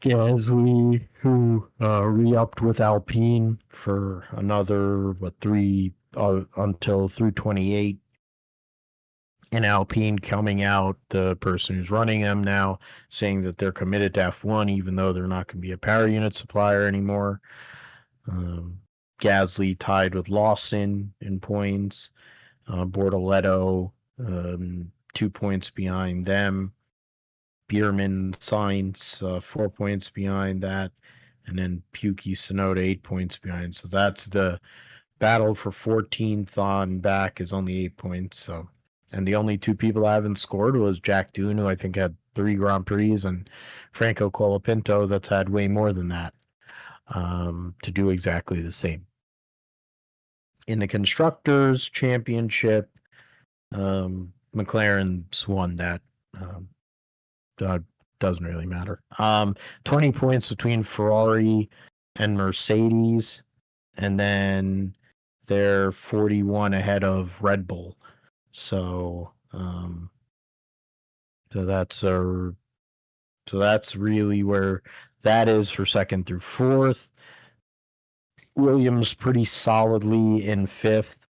Gasly, who re-upped with Alpine for another, 3, until through 28. And Alpine coming out, the person who's running them now, saying that they're committed to F1, even though they're not going to be a power unit supplier anymore. Gasly tied with Lawson in points. Bortoletto, 2 points behind them. Bierman, Sainz, 4 points behind that. And then Yuki Tsunoda, 8 points behind. So that's the battle for 14th on back is only 8 points. So, and the only 2 people I haven't scored was Jack Doon, who I think had 3 Grand Prix, and Franco Colapinto, that's had way more than that, to do exactly the same. In the Constructors' Championship, McLaren's won that. Doesn't really matter. 20 points between Ferrari and Mercedes, and then they're 41 ahead of Red Bull. So, so that's really where that is for second through fourth. Williams pretty solidly in fifth.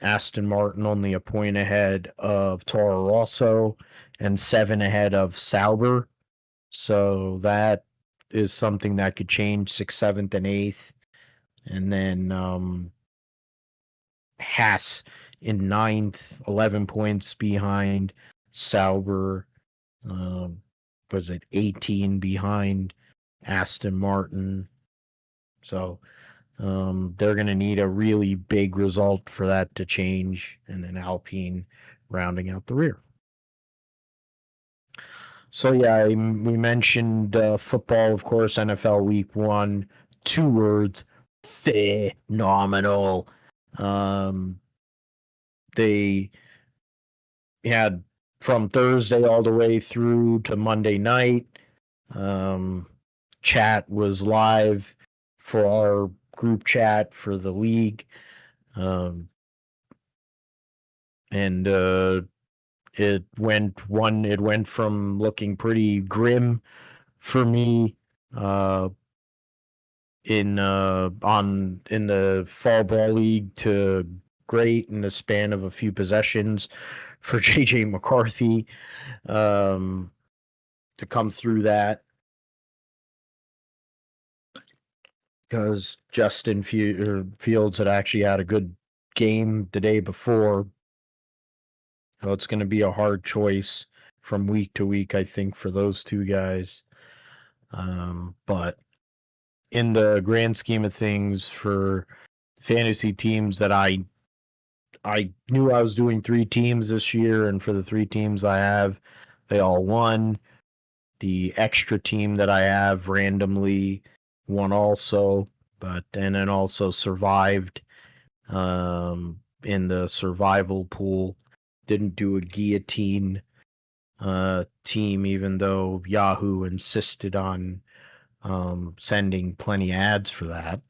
Aston Martin only a point ahead of Toro Rosso and 7 ahead of Sauber. So that is something that could change 6th, 7th, and 8th. And then Haas in 9th, 11 points behind Sauber. Was it 18 behind Aston Martin? So they're going to need a really big result for that to change. And then Alpine rounding out the rear. So yeah, we mentioned football, of course, NFL Week 1. 2 words: phenomenal. They had from Thursday all the way through to Monday night. Chat was live for our group chat for the league, and it went from looking pretty grim for me in the fall ball league to great in the span of a few possessions for JJ McCarthy to come through that, because Justin Fields had actually had a good game the day before. So it's going to be a hard choice from week to week, I think, for those 2 guys. But in the grand scheme of things, for fantasy teams that I knew I was doing 3 teams this year, and for the 3 teams I have, they all won. The extra team that I have randomly won also, and then also survived in the survival pool. Didn't do a guillotine team, even though Yahoo insisted on sending plenty ads for that.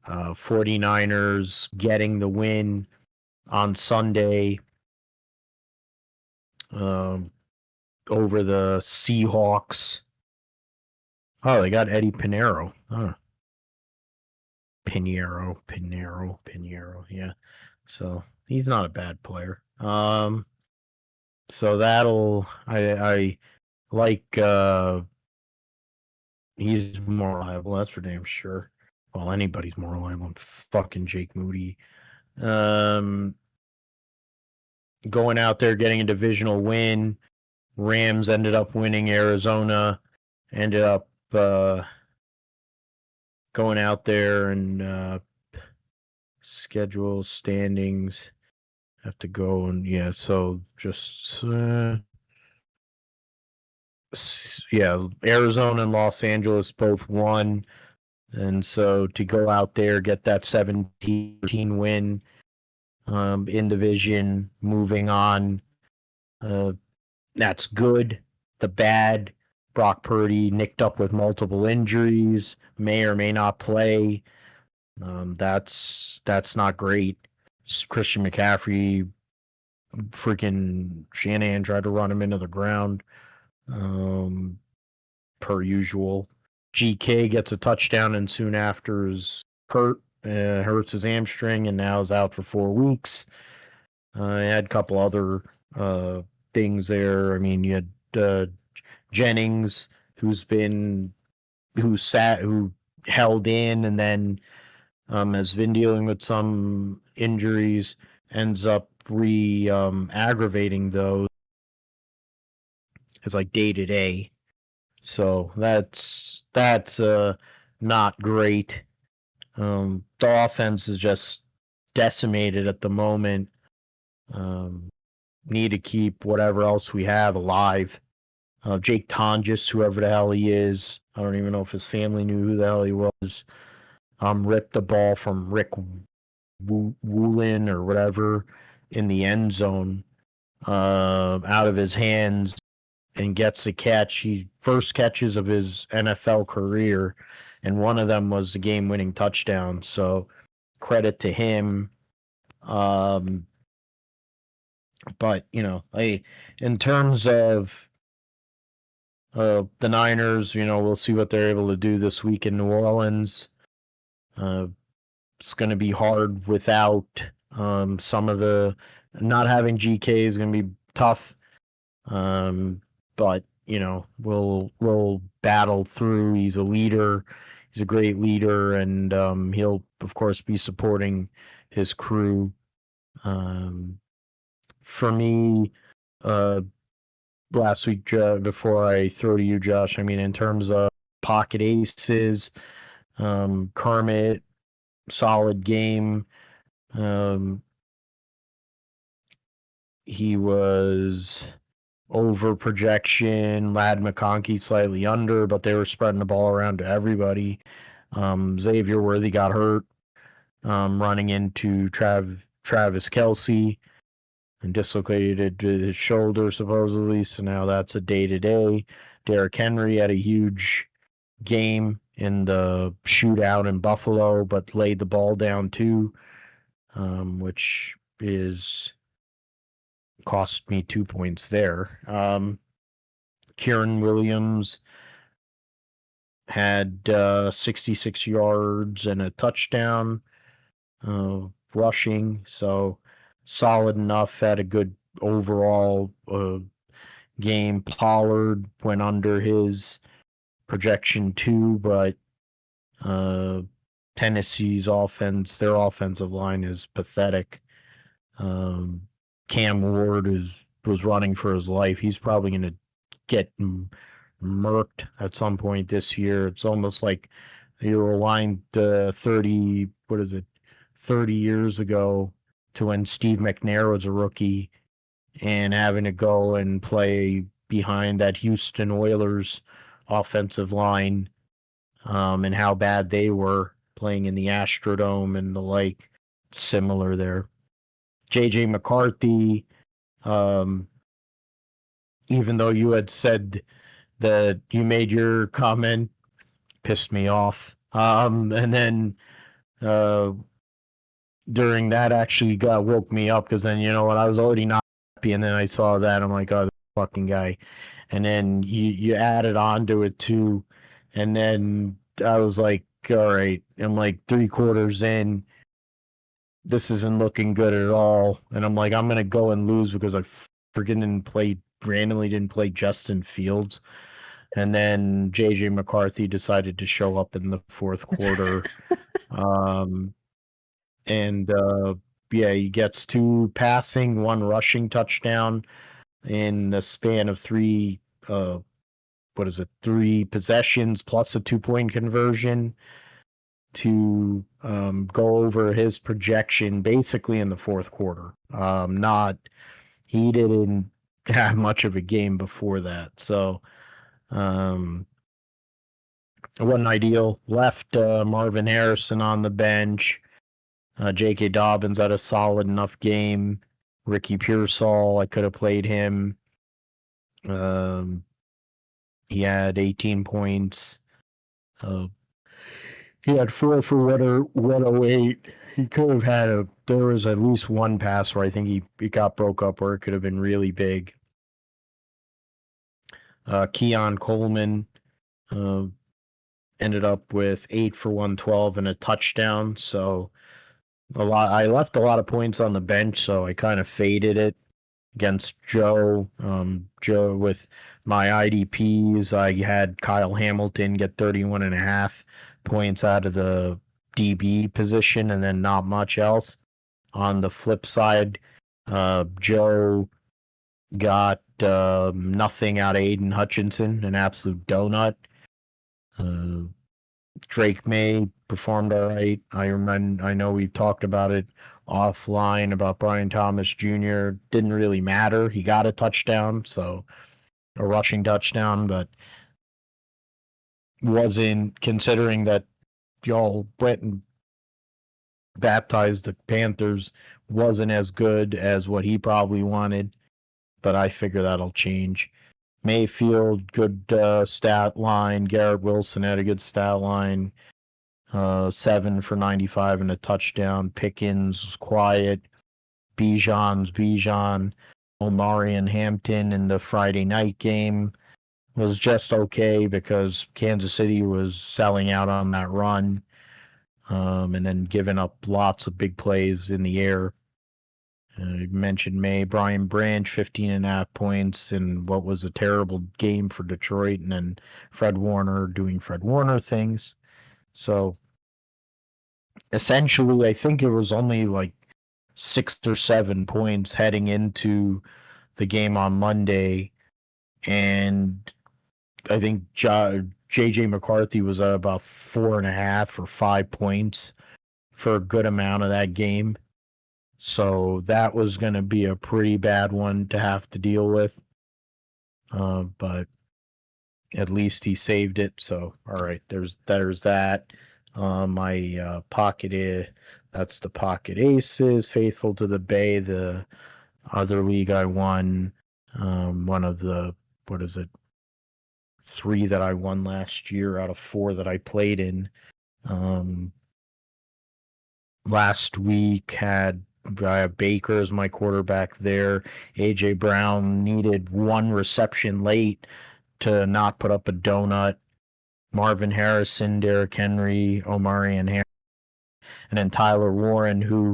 49ers getting the win on Sunday over the Seahawks. Oh, they got Eddie Pinheiro. Huh. Pinheiro. Yeah. So he's not a bad player. So I like he's more reliable, that's for damn sure. Well, anybody's more reliable than fucking Jake Moody. Going out there getting a divisional win. Rams ended up winning. Arizona ended up going out there and schedule standings. Have to go and so just Arizona and Los Angeles both won, and so to go out there get that 17 win in division, moving on, that's good. The bad, Brock Purdy nicked up with multiple injuries, may or may not play. That's not great. Christian McCaffrey, freaking Shanahan tried to run him into the ground, per usual. GK gets a touchdown and soon after is hurt. Hurts his hamstring and now is out for 4 weeks. I had a couple other things there. I mean, you had Jennings, who held in and then has been dealing with some injuries, ends up aggravating those. It's like day to day. So that's not great. The offense is just decimated at the moment. Need to keep whatever else we have alive. Jake Tonjes, whoever the hell he is, I don't even know if his family knew who the hell he was. Ripped the ball from Rick Woolen or whatever in the end zone out of his hands and gets a catch. He first catches of his NFL career, and one of them was the game-winning touchdown. So credit to him. But in terms of the Niners, we'll see what they're able to do this week in New Orleans. It's going to be hard without some of the not having GK is going to be tough. But we'll battle through. He's a leader. He's a great leader, and he'll of course be supporting his crew. For me, last week, before I throw to you, Josh, I mean, in terms of pocket aces, Kermit, solid game. He was over projection. Lad McConkey slightly under, but they were spreading the ball around to everybody. Xavier Worthy got hurt running into Travis Kelce and dislocated his shoulder supposedly. So now that's a day-to-day. Derrick Henry had a huge game in the shootout in Buffalo, but laid the ball down too, which is cost me 2 points there. Kieran Williams had 66 yards and a touchdown rushing, so solid enough. Had a good overall game. Pollard went under his projection too, but Tennessee's offense, their offensive line is pathetic. Cam Ward was running for his life. He's probably going to get murked at some point this year. It's almost like you rewind 30 years ago to when Steve McNair was a rookie and having to go and play behind that Houston Oilers offensive line, and how bad they were playing in the Astrodome and the like. Similar there. JJ McCarthy, um, even though you had said that you made your comment, pissed me off. And then uh, during that actually woke me up, because then, you know what, I was already not happy, and then I saw that, I'm like, oh, this fucking guy. And then you added on to it too, and then I was like, all right, I'm like 3/4 in, this isn't looking good at all, and I'm like, I'm gonna go and lose because I randomly didn't play Justin Fields. And then JJ McCarthy decided to show up in the fourth quarter. um, and yeah, he gets 2 passing, 1 rushing touchdown in the span of 3 3 possessions plus a 2-point conversion to go over his projection basically in the fourth quarter. He didn't have much of a game before that, so it wasn't ideal. Left Marvin Harrison on the bench. J.K. Dobbins had a solid enough game. Ricky Pearsall, I could have played him. Um, he had 18 points. Uh, he had 4 for 108. He could have there was at least one pass where I think he got broke up where it could have been really big. Keon Coleman ended up with 8 for 112 and a touchdown. So I left a lot of points on the bench, so I kind of faded it against Joe. Joe, with my IDPs, I had Kyle Hamilton get 31.5 points out of the DB position, and then not much else. On the flip side, Joe got nothing out of Aiden Hutchinson, an absolute donut. Drake May performed all right. I know we've talked about it offline about Brian Thomas Jr. Didn't really matter. He got a touchdown, so a rushing touchdown, but wasn't, considering that y'all went and baptized the Panthers, wasn't as good as what he probably wanted, but I figure that'll change. Mayfield, good stat line. Garrett Wilson had a good stat line. 7 for 95 and a touchdown. Pickens was quiet. Bijan. Omari and Hampton in the Friday night game was just okay because Kansas City was selling out on that run, and then giving up lots of big plays in the air. You mentioned Brian Branch, 15.5 points in what was a terrible game for Detroit, and then Fred Warner doing Fred Warner things. So essentially, I think it was only like 6 or 7 points heading into the game on Monday, and I think JJ McCarthy was at about 4.5 or 5 points for a good amount of that game. So that was going to be a pretty bad one to have to deal with. But at least he saved it. So, all right, there's that. My pocket, that's the pocket aces. Faithful to the Bay, the other league I won. One of the, 3 that I won last year out of 4 that I played in. Last week I have Baker as my quarterback there. AJ Brown needed 1 reception late to not put up a donut. Marvin Harrison, Derrick Henry, Omari and Harris, and then Tyler Warren, who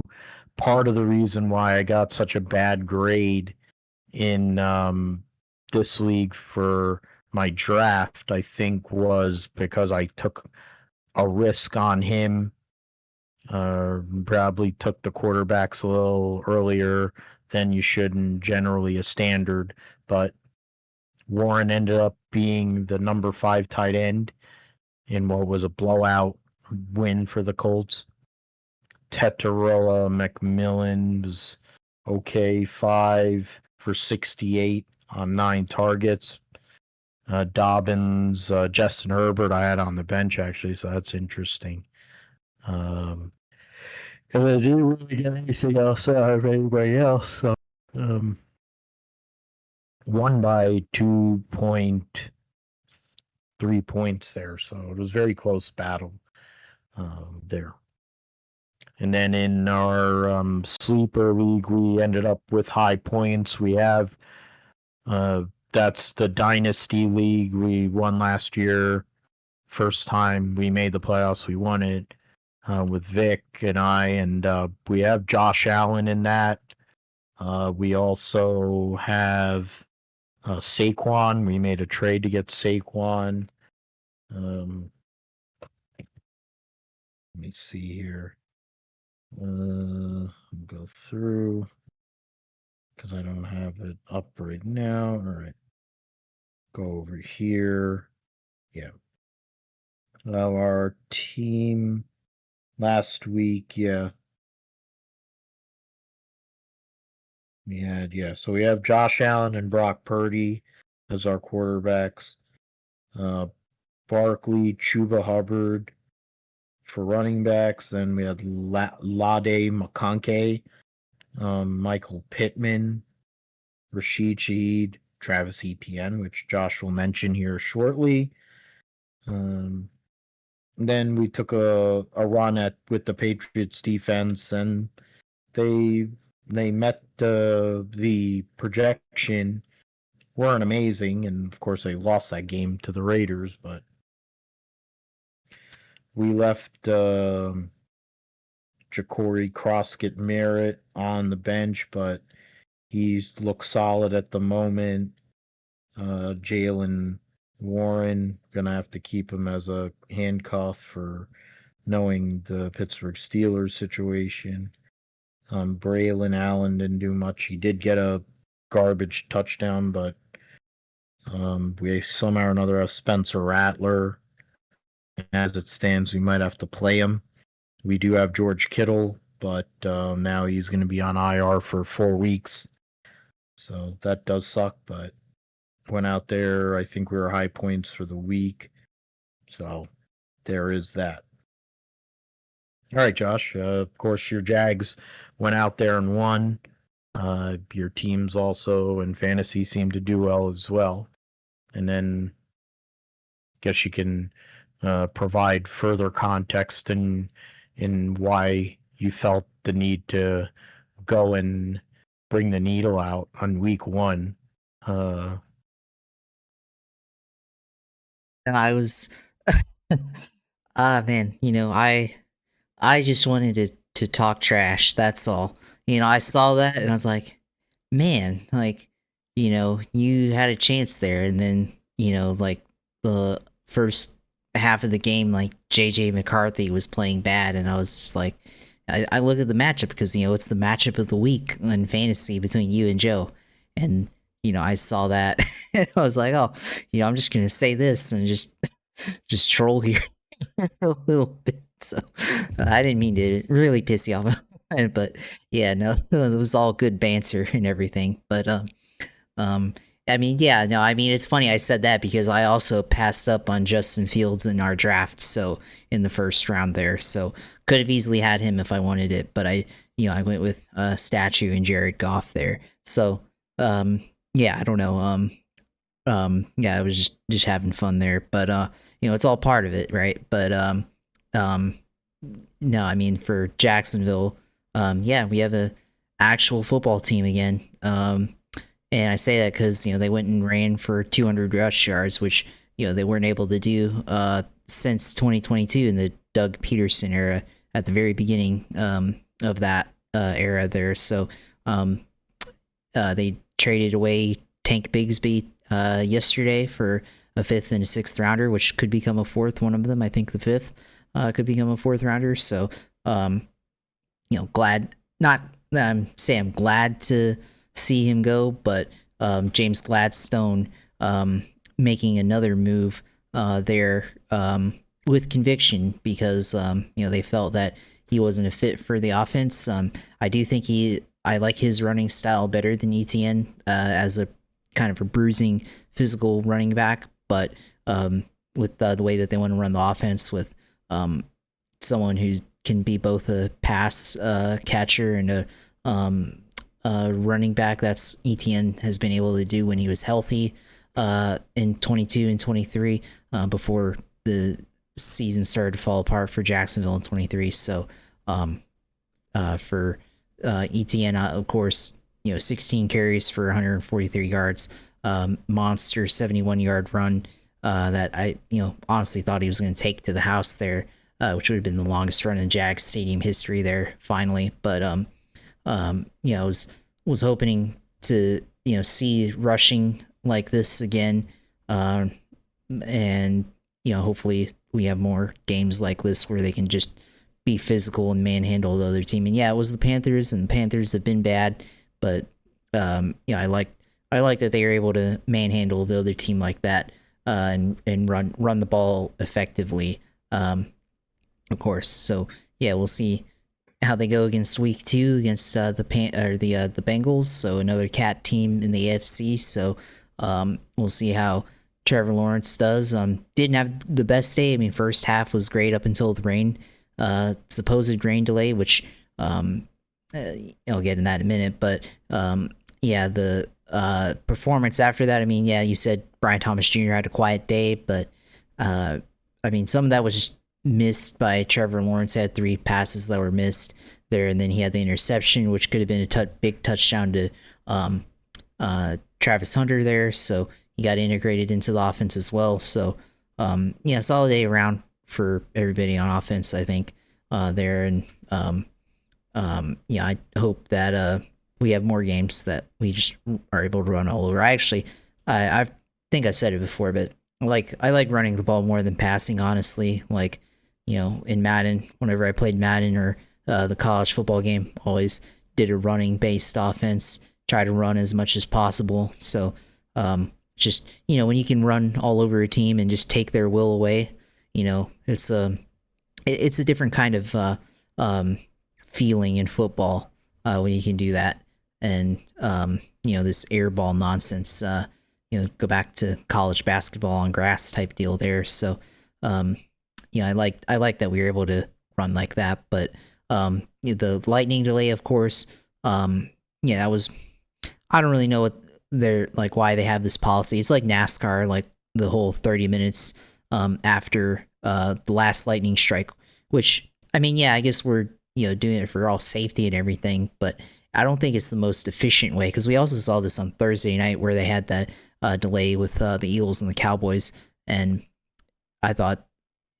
part of the reason why I got such a bad grade in this league for my draft, I think, was because I took a risk on him. Probably took the quarterbacks a little earlier than you should, and generally a standard, but Warren ended up being the number 5 tight end in what was a blowout win for the Colts. Tetaroa McMillan was okay, 5 for 68. on 9 targets. Dobbins, Justin Herbert, I had on the bench actually, so that's interesting. And I didn't really get anything else out of anybody else. So, won by 2.3 points there, so it was very close battle there. And then in our sleeper league, we ended up with high points. We have that's the Dynasty League. We won last year. First time we made the playoffs, we won it with Vic and I, and we have Josh Allen in that. We also have Saquon. We made a trade to get Saquon. Let me see here. Go through because I don't have it up right now. All right. Go over here. Yeah. Well, our team last week, yeah. So we have Josh Allen and Brock Purdy as our quarterbacks. Barkley, Chuba Hubbard for running backs. Then we had Lade McConkey, Michael Pittman, Rashid Shaheed, Travis Etienne, which Josh will mention here shortly. Then we took a run with the Patriots defense, and they met the projection. Weren't amazing, and of course they lost that game to the Raiders, but we left Ja'Cory Croskett Merritt on the bench, but he looks solid at the moment. Jalen Warren, gonna have to keep him as a handcuff for knowing the Pittsburgh Steelers situation. Braylon Allen didn't do much. He did get a garbage touchdown, but we somehow or another have Spencer Rattler. As it stands, we might have to play him. We do have George Kittle, but now he's going to be on IR for 4 weeks. So that does suck, but went out there. I think we were high points for the week. So there is that. All right, Josh. Of course, your Jags went out there and won. Your teams also in fantasy seem to do well as well. And then I guess you can provide further context in why you felt the need to go and bring the needle out on week 1.
I was, man, I just wanted to talk trash. That's all. I saw that and I was like, man, like, you had a chance there, and then like the first half of the game, like JJ McCarthy was playing bad, and I was just like, I look at the matchup because it's the matchup of the week in fantasy between you and Joe, and I saw that, and I was like, oh, I'm just gonna say this and just troll here a little bit. So I didn't mean to really piss you off, but yeah, no, it was all good banter and everything. But I mean, yeah, no, I mean, it's funny I said that because I also passed up on Justin Fields in our draft, so in the first round there, so could have easily had him if I wanted it, but I went with Statue and Jared Goff there. So yeah, I don't know, yeah, I was just having fun there, but it's all part of it, right? But no, I mean, for Jacksonville, yeah, we have a actual football team again. And I say that because they went and ran for 200 rush yards, which they weren't able to do since 2022 in the Doug Peterson era at the very beginning of that era there. So they traded away Tank Bigsby yesterday for a 5th and a 6th rounder, which could become a 4th. One of them, I think the 5th, could become a 4th rounder. So glad not say I'm glad to see him go, but James Gladstone making another move there with conviction because they felt that he wasn't a fit for the offense. I do think I like his running style better than ETN as a kind of a bruising physical running back, but with the way that they want to run the offense with someone who can be both a pass catcher and a running back. That's Etienne has been able to do when he was healthy in 22 and 23 before the season started to fall apart for Jacksonville in 23. So for Etienne, of course, 16 carries for 143 yards, monster 71-yard run that I honestly thought he was going to take to the house there, which would have been the longest run in Jags Stadium history there finally. But was hoping to see rushing like this again, and hopefully we have more games like this where they can just be physical and manhandle the other team. And yeah, it was the Panthers, and the Panthers have been bad, but I like that they were able to manhandle the other team like that, and run the ball effectively, of course. So yeah, we'll see how they go against week 2 against the Bengals. So another cat team in the AFC. So we'll see how Trevor Lawrence does. Didn't have the best day. I mean, first half was great up until the rain, supposed rain delay, which I'll get in that in a minute. But yeah, the performance after that. I mean, yeah, you said Brian Thomas Jr. had a quiet day, but I mean, some of that was just missed by Trevor Lawrence. Had 3 passes that were missed there, and then he had the interception, which could have been a big touchdown to Travis Hunter there. So he got integrated into the offense as well. So yeah, solid day around for everybody on offense, I think, there. And yeah, I hope that we have more games that we just are able to run all over. I think I said it before, but I like running the ball more than passing, honestly. Like, in Madden, whenever I played Madden or the college football game, always did a running based offense, try to run as much as possible. So just when you can run all over a team and just take their will away, it's a different kind of feeling in football when you can do that. And this air ball nonsense, go back to college basketball on grass type deal there. So I like that we were able to run like that. But the lightning delay, of course, that was, I don't really know what they're like, why they have this policy. It's like NASCAR, like the whole 30 minutes after the last lightning strike, which, I mean, yeah, I guess we're doing it for all safety and everything, but I don't think it's the most efficient way, because we also saw this on Thursday night where they had that delay with the Eagles and the Cowboys, and I thought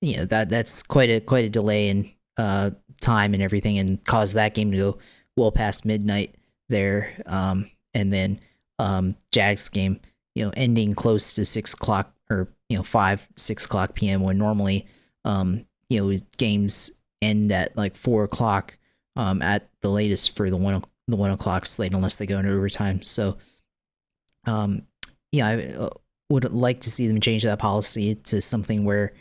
that's quite a delay in time and everything, and caused that game to go well past midnight there, and then Jags game ending close to 6 o'clock or 6 o'clock p.m. when normally games end at like 4 o'clock at the latest for the 1 o'clock slate, unless they go into overtime. So I would like to see them change that policy to something where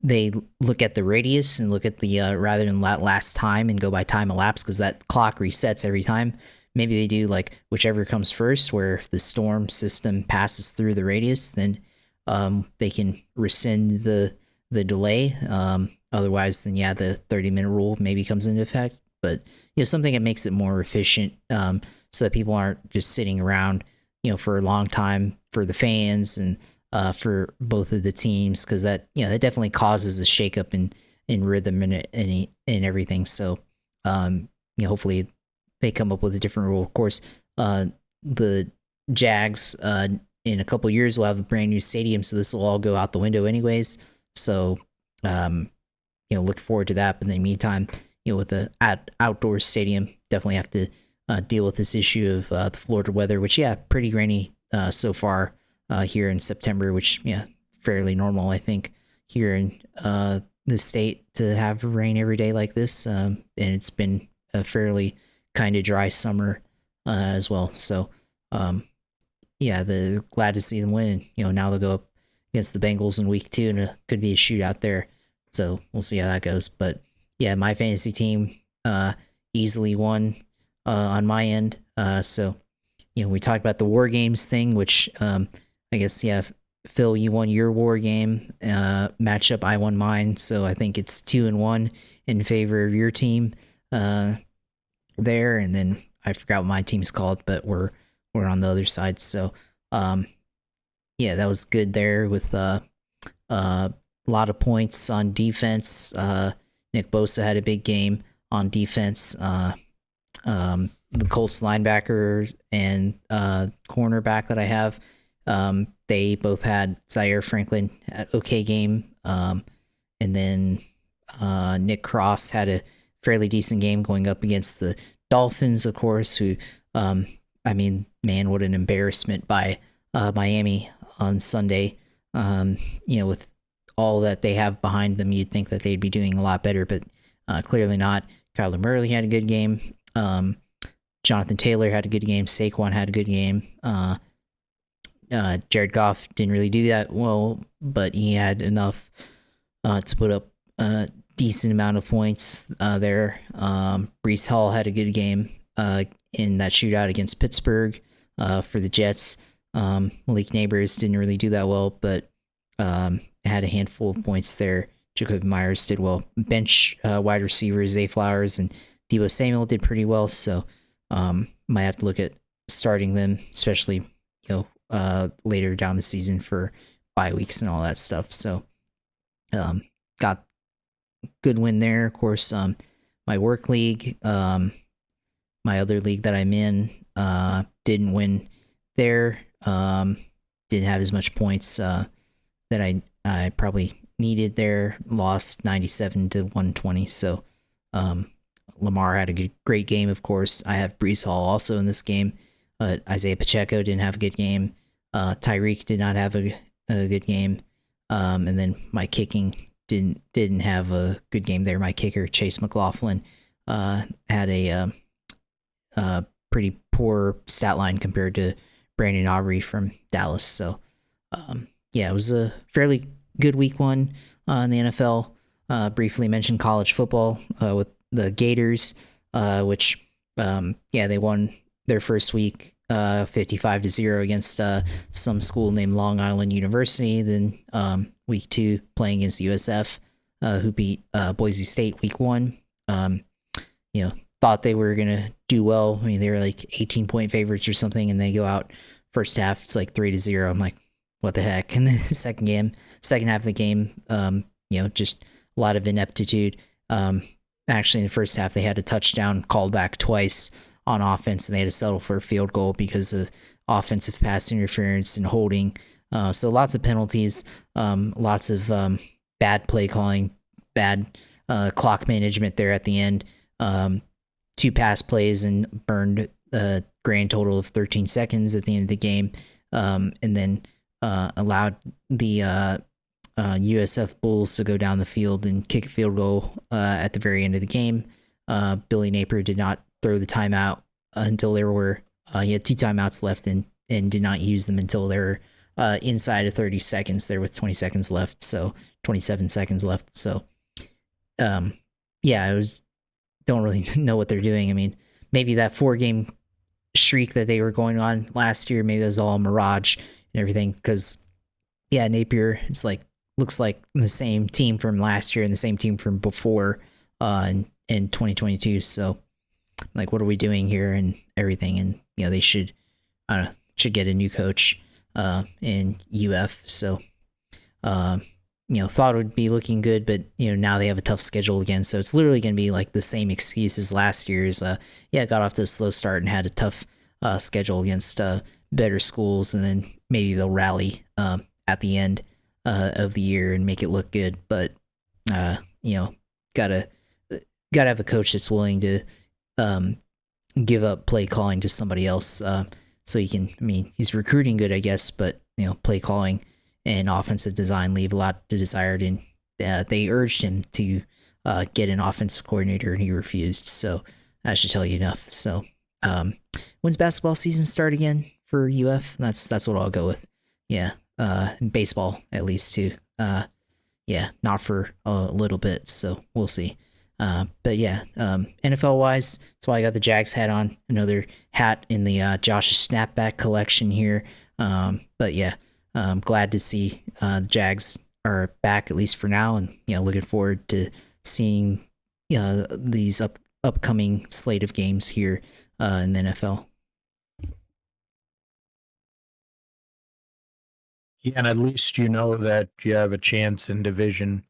they look at the radius and look at the rather than last time and go by time elapsed, because that clock resets every time. Maybe they do like whichever comes first, where if the storm system passes through the radius, then they can rescind the delay. Otherwise, then yeah, the 30-minute rule maybe comes into effect. But something that makes it more efficient, so that people aren't just sitting around for a long time for the fans and for both of the teams, because that that definitely causes a shakeup in rhythm and everything. So hopefully they come up with a different rule. Of course, the Jags in a couple years will have a brand new stadium, so this will all go out the window anyways. So look forward to that. But in the meantime, with the outdoor stadium, definitely have to deal with this issue of the Florida weather, which pretty rainy so far here in September, which fairly normal, I think, here in the state to have rain every day like this, and it's been a fairly kind of dry summer as well. So glad to see them win. Now they'll go up against the Bengals in week 2, and it could be a shootout there. So we'll see how that goes. But yeah, my fantasy team easily won on my end. So we talked about the war games thing, which I guess Phil, you won your war game matchup. I won mine, so I think it's 2-1 in favor of your team there. And then I forgot what my team's called, but we're on the other side. So that was good there with a lot of points on defense. Nick Bosa had a big game on defense. The Colts linebacker and cornerback that I have, they both had Zaire Franklin at okay game. And then Nick Cross had a fairly decent game going up against the Dolphins, of course, who, man, what an embarrassment by Miami on Sunday. With all that they have behind them, you'd think that they'd be doing a lot better, but clearly not. Kyler Murray had a good game. Jonathan Taylor had a good game. Saquon had a good game. Jared Goff didn't really do that well, but he had enough to put up a decent amount of points there. Breece Hall had a good game in that shootout against Pittsburgh for the Jets. Malik Neighbors didn't really do that well, but had a handful of points there. Jacoby Myers did well. Bench wide receivers, Zay Flowers and Deebo Samuel did pretty well, so might have to look at starting them, especially later down the season for bye weeks and all that stuff. So got good win there. Of course, my work league, my other league that I'm in, didn't win there. Didn't have as much points that I probably needed there. Lost 97 to 120. So Lamar had a great game, of course. I have Breece Hall also in this game. Isaiah Pacheco didn't have a good game. Tyreek did not have a good game. And then my kicking didn't have a good game there. My kicker, Chase McLaughlin, had a pretty poor stat line compared to Brandon Aubrey from Dallas. So it was a fairly good week one in the NFL. Briefly mentioned college football with the Gators, which they won their first week 55-0 against some school named Long Island University. Then week 2 playing against USF, who beat Boise State week 1. Thought they were gonna do well. I mean, they were like 18-point favorites or something, and they go out first half, it's like 3-0. I'm like, what the heck? And then the second half of the game, just a lot of ineptitude. Actually, in the first half, they had a touchdown called back twice on offense, and they had to settle for a field goal because of offensive pass interference and holding. So lots of penalties, lots of bad play calling, bad clock management there at the end. 2 pass plays and burned a grand total of 13 seconds at the end of the game, and then allowed the USF Bulls to go down the field and kick a field goal at the very end of the game. Billy Napier did not throw the timeout until there were he had 2 timeouts left and did not use them until they were inside of 30 seconds there with 20 seconds left, so 27 seconds left. So I don't really know what they're doing. I mean, maybe that 4-game streak that they were going on last year, maybe that was all a mirage and everything, because Napier, it's like looks like the same team from last year and the same team from before in 2022. So like, what are we doing here and everything? And they should get a new coach in UF. So thought it would be looking good, but now they have a tough schedule again, so it's literally going to be like the same excuse as last year's. Got off to a slow start and had a tough schedule against better schools, and then maybe they'll rally at the end of the year and make it look good. But gotta have a coach that's willing to give up play calling to somebody else, so he can. I mean, he's recruiting good, I guess, but play calling and offensive design leave a lot to desired, and they urged him to get an offensive coordinator, and he refused. So that should tell you enough. So when's basketball season start again for UF? That's what I'll go with. Baseball at least too. Not for a little bit, so we'll see. But yeah, NFL wise, that's why I got the Jags hat on. Another hat in the Josh's snapback collection here. But yeah, glad to see the Jags are back at least for now, and looking forward to seeing these upcoming slate of games here in the NFL.
Yeah, and at least you know that you have a chance in division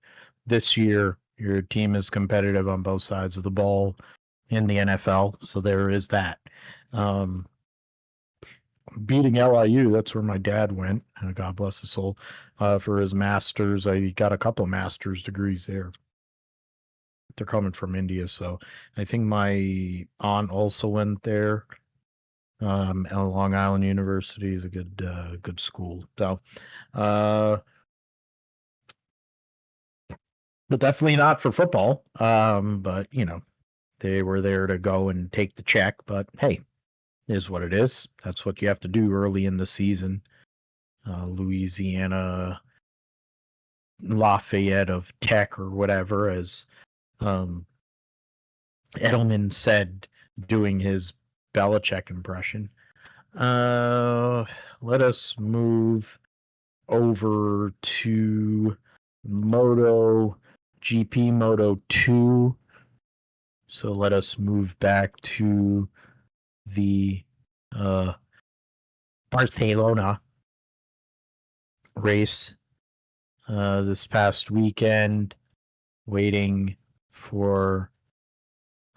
this year. Your team is competitive on both sides of the ball in the NFL, so there is that. Um, Beating LIU, that's where my dad went. God bless his soul. For his master's, I got a couple of master's degrees there. They're coming from India, so I think my aunt also went there. At Long Island University is a good school. So, uh, but definitely not for football. But they were there to go and take the check. But hey, is what it is. That's what you have to do early in the season. Louisiana Lafayette of Tech or whatever, as um, Edelman said, doing his Belichick impression. Uh, Let us move over to Moto GP Moto 2. So let us move back to the uh, Barcelona race this past weekend, waiting for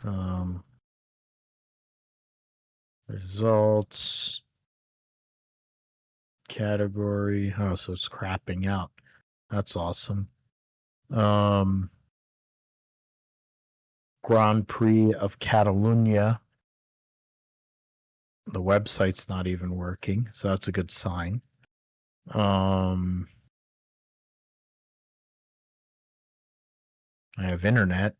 um, results category. Oh, so it's crapping out. That's awesome. Grand Prix of Catalunya. The website's not even working, so that's a good sign. I have internet.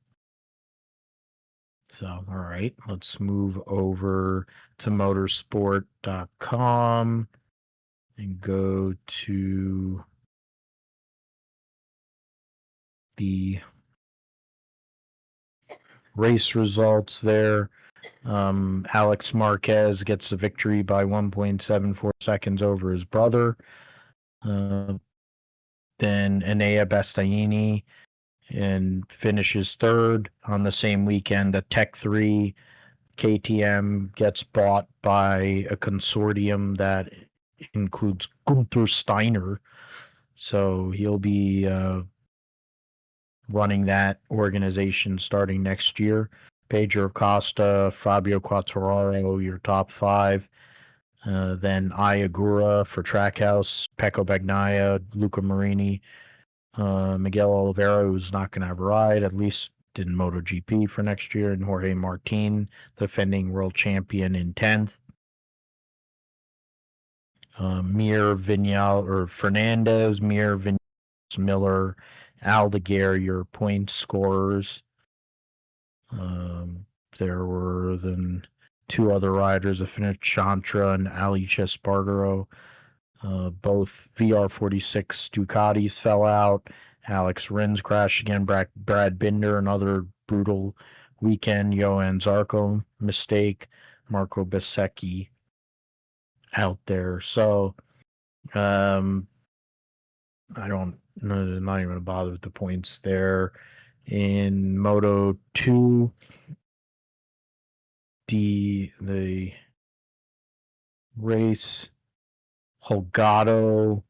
So, all right, let's move over to motorsport.com and go to the race results there. Alex Marquez gets the victory by 1.74 seconds over his brother. Then Enea Bastianini and finishes third on the same weekend. The Tech 3 KTM gets bought by a consortium that includes Gunther Steiner. So he'll be running that organization starting next year. Pedro Costa, Fabio Quartararo, your top five. Then Ayagura for Trackhouse, Pecco Bagnaia, Luca Marini, Miguel Oliveira, who's not going to have a ride, at least in MotoGP for next year, and Jorge Martin, defending world champion, in 10th. Mir Vignal or Fernandez, Mir Vignales, Miller, Aldeguer, your point scorers. There were then two other riders, Affinit Chantra and Alice Espargaro. Both VR46 Ducatis fell out. Alex Rins crashed again. Brad Binder, another brutal weekend. Johan Zarco mistake. Marco Bezzecchi out there. So, I don't, I'm not even going to bother with the points there. In Moto 2, the race, Holgado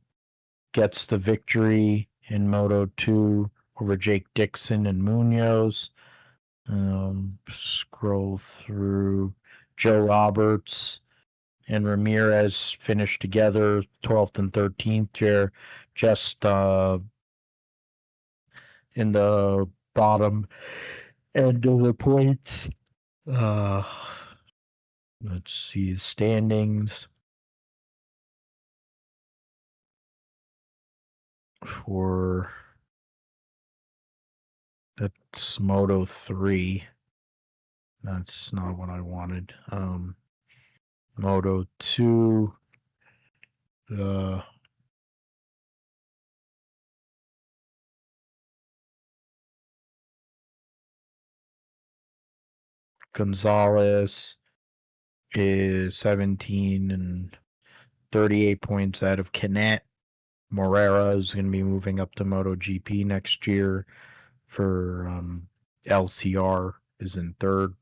gets the victory in Moto 2 over Jake Dixon and Munoz. Scroll through. Joe Roberts and Ramirez finished together 12th and 13th here, just in the bottom end of the points. Uh, let's see standings for that's Moto 3. That's not what I wanted. Moto 2. Uh, Gonzalez is 17 and 38 points out of Canet. Morera is going to be moving up to MotoGP next year for LCR is in third.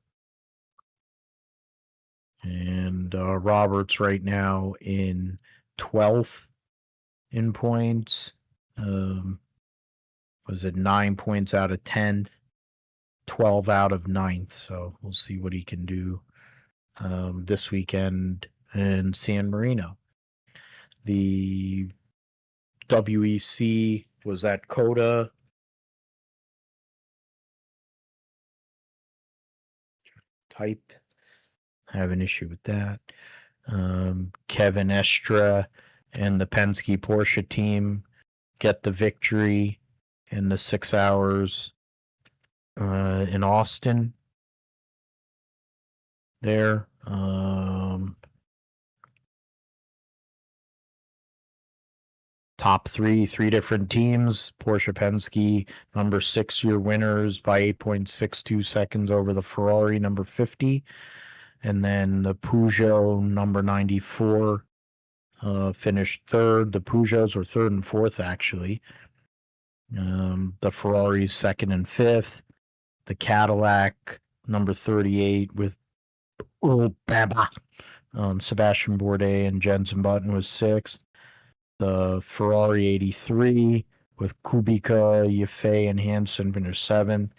And Roberts right now in 12th in points. Was it 9 points out of 10th, 12 out of 9th. So we'll see what he can do this weekend in San Marino. The WEC was at Coda. Type. I have an issue with that. Kevin Estra and the Penske Porsche team get the victory in the 6 hours in Austin. There. Top three different teams. Porsche Penske, number 6-year winners by 8.62 seconds over the Ferrari, number 50. And then the Peugeot, number 94, finished third. The Peugeots were third and fourth, actually. The Ferraris, second and fifth. The Cadillac, number 38, with Sebastian Bourdais and Jenson Button was sixth. The Ferrari 83 with Kubica, Yaffe, and Hansen finished seventh.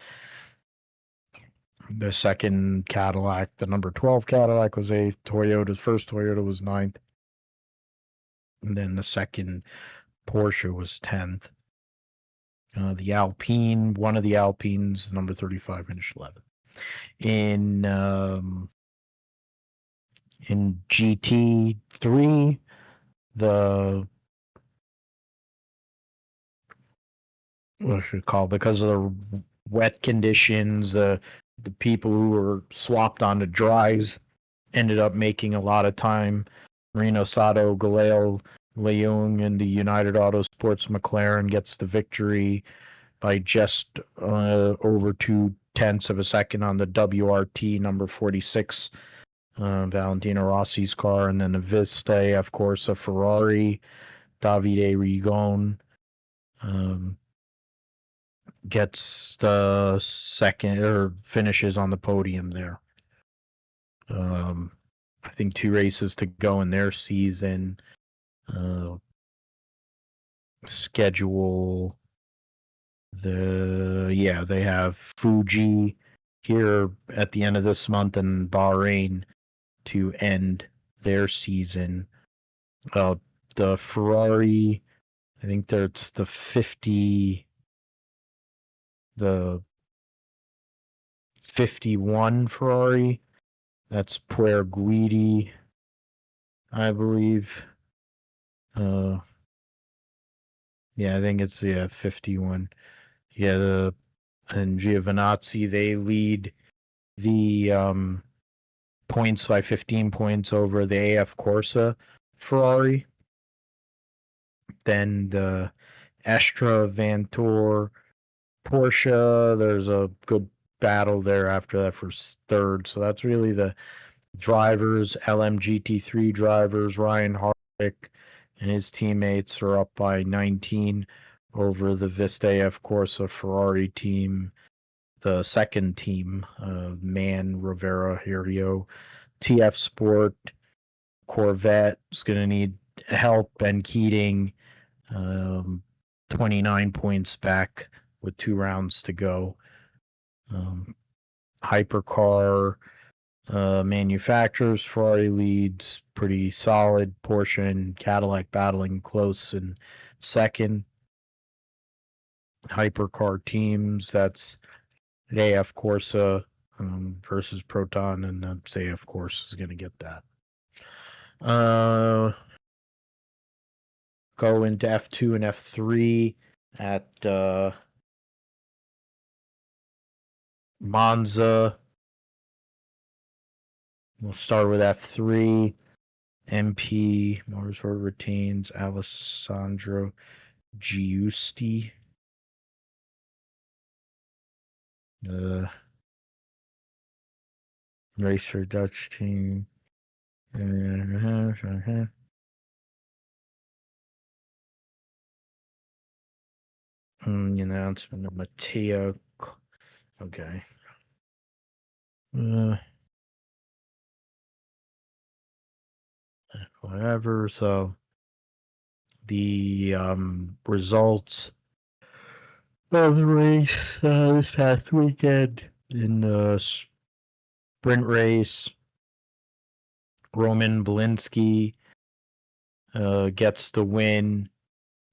The second Cadillac, the number 12 Cadillac, was eighth. Toyota's first Toyota was ninth. And then the second Porsche was 10th. The Alpine, one of the Alpines, number 35, finished 11th. In GT3, the what should I call it? Because of the wet conditions, the people who were swapped onto dries ended up making a lot of time. Marino Sato, Galeo Leung, and the United Autosports McLaren gets the victory by just over 0.2 of a second on the WRT number 46, Valentino Rossi's car, and then the Vista, of course, a Ferrari, Davide Rigon. Gets the second or finishes on the podium there. I think 2 races to go in their season. Schedule. They have Fuji here at the end of this month and Bahrain to end their season. The Ferrari, I think that's the 51 Ferrari. That's Puer Guidi, I believe. I think it's 51. And Giovinazzi, they lead the points by 15 points over the AF Corsa Ferrari. Then the Astra Vantor Porsche, there's a good battle there after that for third. So that's really the drivers, LMGT3 drivers. Ryan Harvick and his teammates are up by 19 over the Vista AF Corsa Ferrari team. The second team, Man, Rivera, Hirio, TF Sport, Corvette is going to need help. Ben Keating, 29 points back with 2 rounds to go. Hypercar manufacturers, Ferrari leads pretty solid. Porsche and Cadillac battling close in second. Hypercar teams, that's AF Corsa versus Proton, and AF Corsa is going to get that. Go into F2 and F3 at Monza. We'll start with F3. MP Motorsport retains Alessandro Giusti. Race for Dutch team. Announcement of Matteo. Okay. Whatever. So the results of the race this past weekend in the sprint race, Roman Belinsky gets the win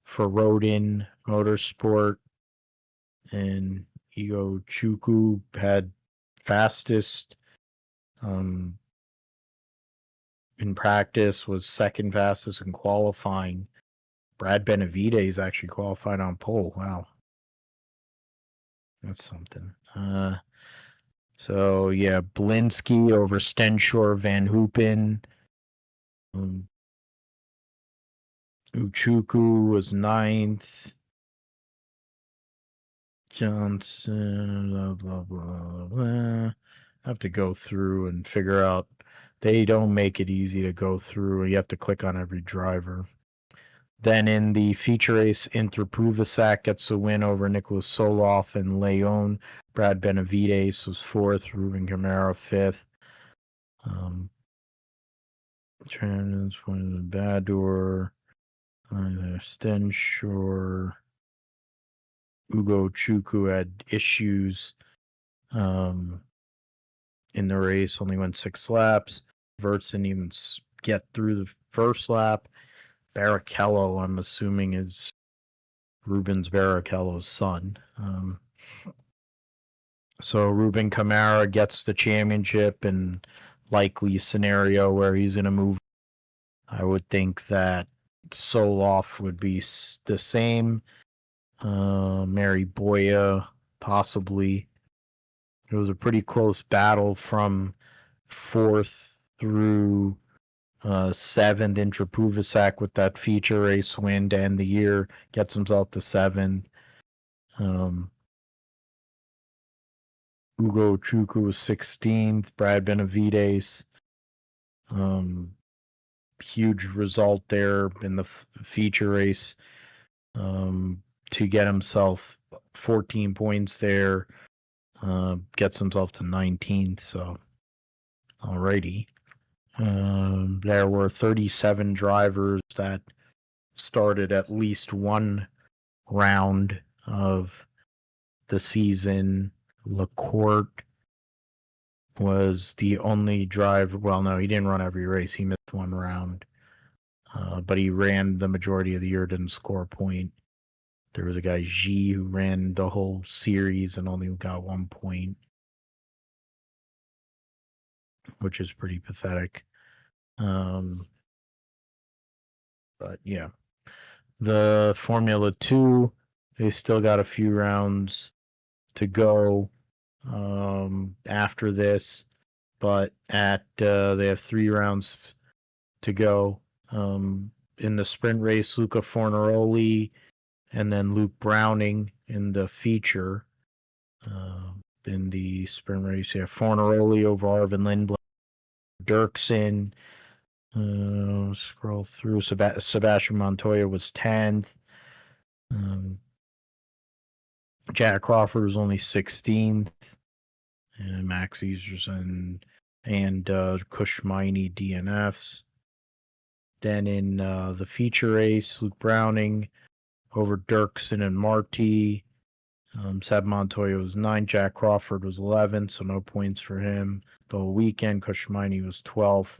for Rodin Motorsport, and Igo Chukwu had fastest in practice, was second fastest in qualifying. Brad Benavides actually qualified on pole. Wow. That's something. So yeah, Blinsky over Stenshore, Van Hoopen. Uchuku was ninth. Johnson, blah, blah, blah, blah. I have to go through and figure out. They don't make it easy to go through. You have to click on every driver. Then in the feature race, Interpuvasac gets a win over Nicholas Soloff and Leon. Brad Benavides was fourth. Ruben Camara fifth. Trans one of the Badur. Stenshore. Ugo Chukwu had issues in the race, only went 6 laps. Verts didn't even get through the first lap. Barrichello, I'm assuming, is Ruben's Barrichello's son. So Ruben Camara gets the championship, and likely scenario where he's going to move. I would think that Soloff would be the same. Mary Boya, possibly. It was a pretty close battle from 4th through 7th. Intrapuvasac with that feature race win to end the year gets himself to 7th. Ugo Chukwu was 16th. Brad Benavides, huge result there in the feature race to get himself 14 points there. Gets himself to 19th. So, alrighty. There were 37 drivers that started at least one round of the season. Lacourt was the only driver. Well, no, he didn't run every race. He missed one round, but he ran the majority of the year, didn't score a point. There was a guy, G, who ran the whole series and only got 1 point, which is pretty pathetic. But yeah, the Formula 2, they still got a few rounds to go after this, but they have 3 rounds to go. In the sprint race, Luca Fornaroli and then Luke Browning in the feature. In the sprint race, yeah, Fornaroli over Arvin Lindblad, Dirksen. Scroll through. Sebastian Montoya was 10th. Jack Crawford was only 16th. And Max Easterson and Kushmini DNFs. Then in the feature race, Luke Browning over Dirksen and Marty. Seb Montoya was 9th. Jack Crawford was 11th, so no points for him. The whole weekend, Kushmini was 12th.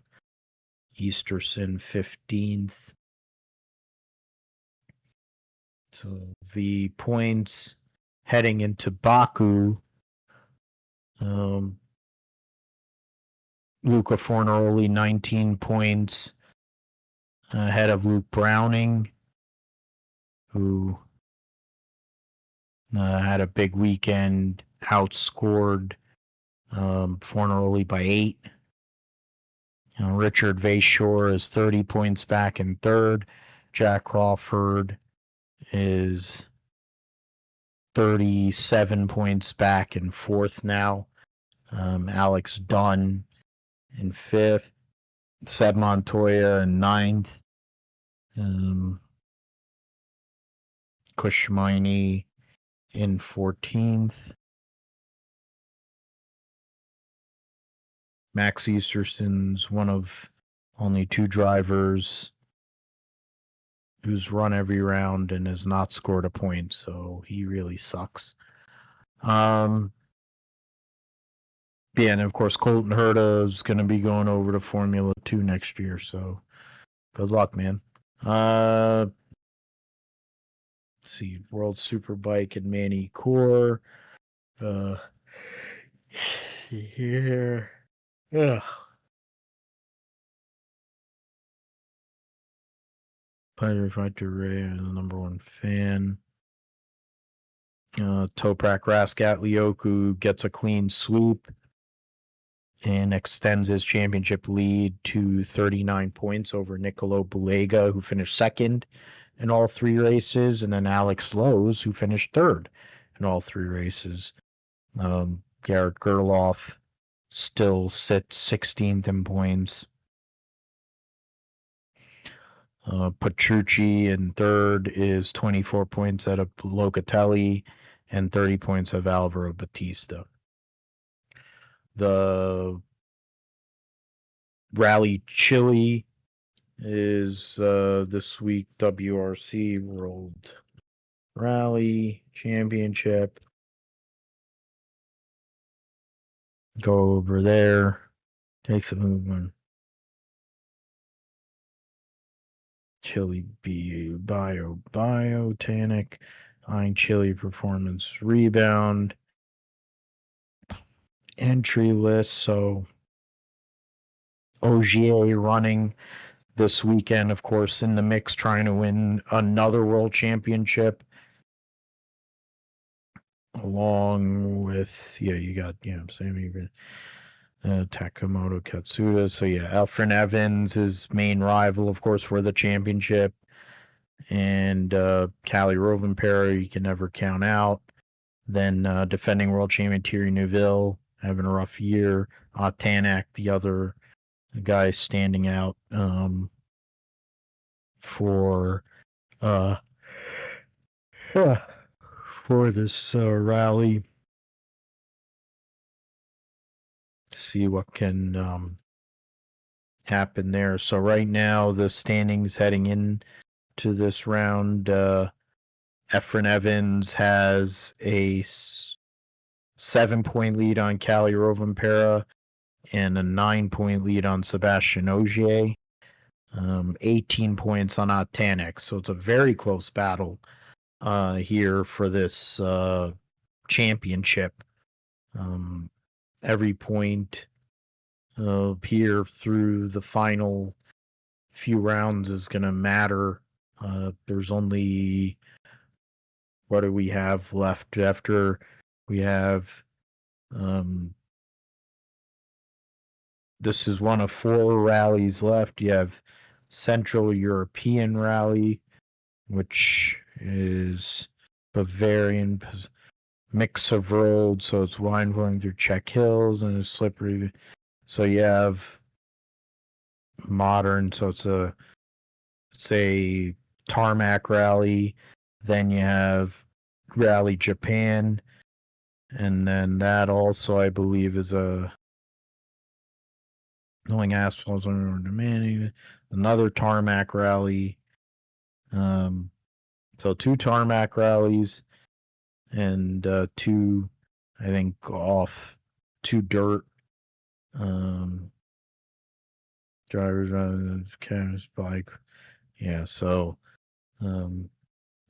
Easterson 15th. So the points heading into Baku, Luca Fornaroli 19 points ahead of Luke Browning, who had a big weekend, outscored Fornaroli by 8. Richard Vashore is 30 points back in 3rd. Jack Crawford is 37 points back in 4th now. Alex Dunn in 5th. Seb Montoya in 9th. Kushmini in 14th. Max Easterson's one of only 2 drivers who's run every round and has not scored a point, so he really sucks. Yeah, and of course Colton Herta is going to be going over to Formula 2 next year, so good luck, man. Let's see, World Superbike and Manny Core. Here. Ugh. Pleasure Fighter Ray, I'm the number 1 fan. Toprak Raskat Lyoku gets a clean sweep and extends his championship lead to 39 points over Nicolo Bulega, who finished 2nd in all 3 races, and then Alex Lowe's, who finished 3rd in all 3 races. Garrett Gerloff still sits 16th in points. Petrucci in 3rd is 24 points out of Locatelli and 30 points of Alvaro Batista. The Rally Chile is this week WRC World Rally Championship. Go over there. Takes a movement. Chile Biotanic. Fine Chile Performance Rebound. Entry list. So Ogier running this weekend, of course, in the mix, trying to win another world championship. Along with, you got, Sammy Takamoto Katsuda. So, Alfred Evans, his main rival, of course, for the championship. And Cali Rovanpera, you can never count out. Then defending world champion Thierry Neuville, having a rough year. Tanak, the other guy standing out for this rally. See what can happen there. So right now the standings heading in to this round, Efren Evans has a 7-point lead on Cali Rovanpera and a 9-point lead on Sebastian Ogier. 18 points on Tanak. So it's a very close battle here for this championship. Every point here through the final few rounds is going to matter. There's only, what do we have left after we have, this is one of 4 rallies left. You have Central European Rally, which is Bavarian mix of roads, so it's wine flowing through Czech hills and it's slippery. So you have modern, so it's a tarmac rally. Then you have Rally Japan, and then that also, I believe, is knowing asphalt on demanding another tarmac rally. So 2 tarmac rallies and 2, I think, 2 dirt. Drivers on cameras bike. Yeah, so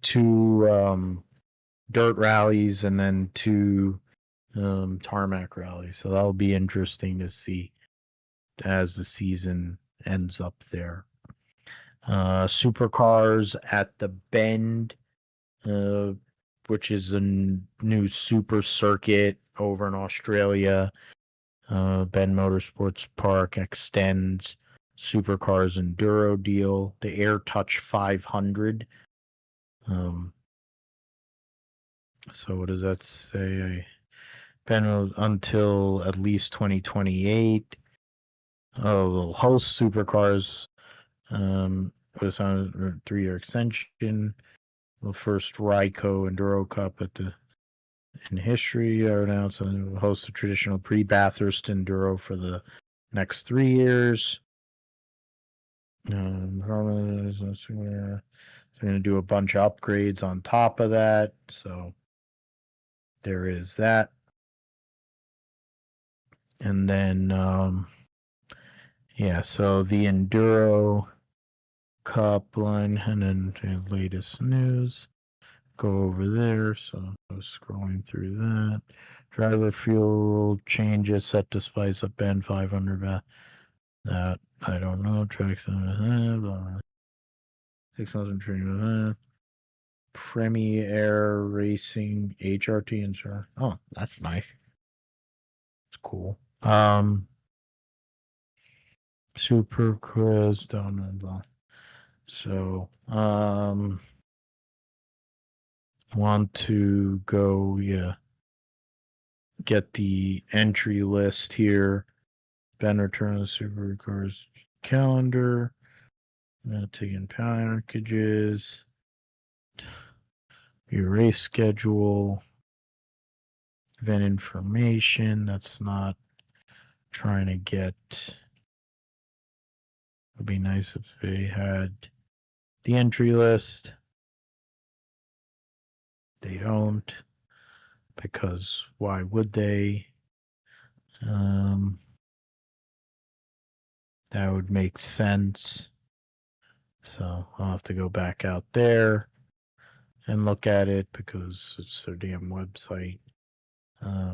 2 dirt rallies and then 2 tarmac rallies. So that'll be interesting to see as the season ends up there. Supercars at the Bend, which is a new super circuit over in Australia. Bend Motorsports Park extends Supercars Enduro deal, the Air Touch 500. So what does that say? Bend until at least 2028. will host Supercars. Was on a 3-year extension. The first Ryco Enduro Cup in history are announced, and will host a traditional pre-Bathurst Enduro for the next 3 years. We're going to do a bunch of upgrades on top of that, so there is that. And then, so the Enduro Cup line, and then the latest news. Go over there, so I was scrolling through that. Driver fuel changes set to spice up band 500. That I don't know. Track 6,000 training. Premier Racing HRT insert. Oh, that's nice. It's cool. Super Quiz down and so want to go get the entry list here. Ben return the Supercars calendar. Taking packages. Your race schedule. Event information. That's not trying to get. It'd be nice if they had the entry list. They don't, because why would they? That would make sense. So I'll have to go back out there and look at it because it's their damn website. I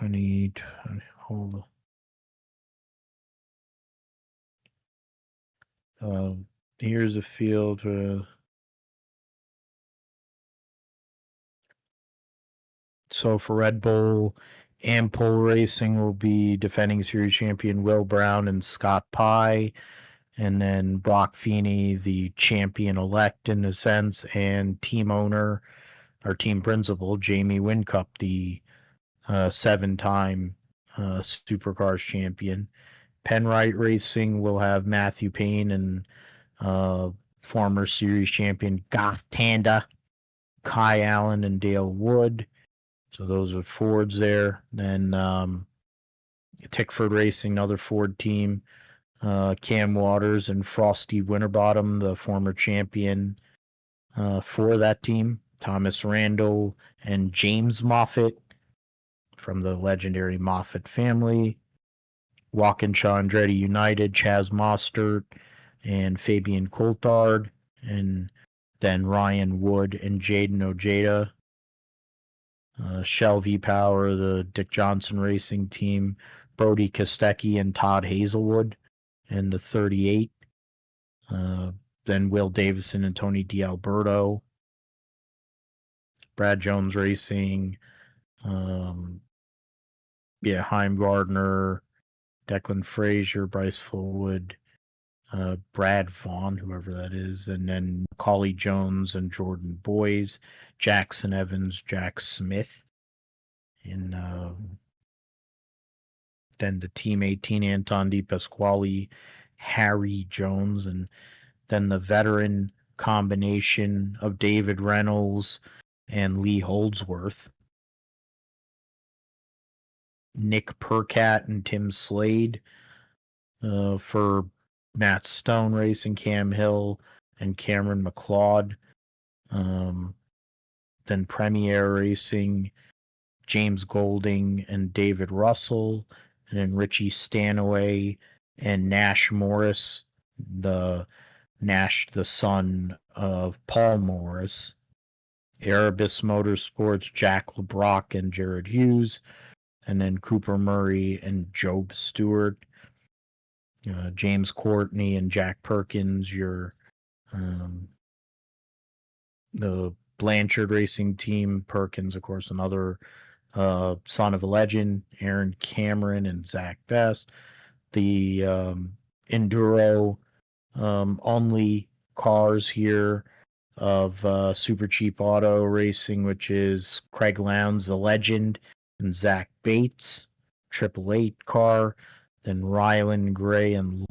need hold. Here's a field. So for Red Bull, Ampol Racing will be defending series champion Will Brown and Scott Pye, and then Brock Feeney, the champion-elect in a sense, and team owner or team principal Jamie Whincup, the 7-time Supercars champion. Penrite Racing will have Matthew Payne and former series champion Goff Tanda, Kai Allen, and Dale Wood. So those are Fords there. Then Tickford Racing, another Ford team. Cam Waters and Frosty Winterbottom, the former champion for that team. Thomas Randall and James Moffitt from the legendary Moffitt family. Walkinshaw Andretti United, Chaz Mostert and Fabian Coulthard. And then Ryan Wood and Jaden Ojeda. Shell V Power, the Dick Johnson Racing team. Brody Kostecki and Todd Hazelwood in the 38. Then Will Davison and Tony D'Alberto. Brad Jones Racing. Heim Gardner, Declan Frazier, Bryce Fullwood, Brad Vaughn, whoever that is, and then Macaulay Jones and Jordan Boys, Jackson Evans, Jack Smith, and then the Team 18, Anton Di Pasquale, Harry Jones, and then the veteran combination of David Reynolds and Lee Holdsworth, Nick Percat and Tim Slade for Matt Stone Racing, Cam Hill and Cameron McLeod. Then Premier Racing, James Golding and David Russell, and then Richie Stanaway and Nash Morris, the son of Paul Morris. Erebus Motorsports, Jack LeBrock and Jared Hughes, and then Cooper Murray and Job Stewart. James Courtney and Jack Perkins, the Blanchard Racing team. Perkins, of course, another son of a legend. Aaron Cameron and Zach Best. The Enduro only cars here of Super Cheap Auto Racing, which is Craig Lowndes, the legend, and Zach Bates. 888 car. Then Rylan Gray and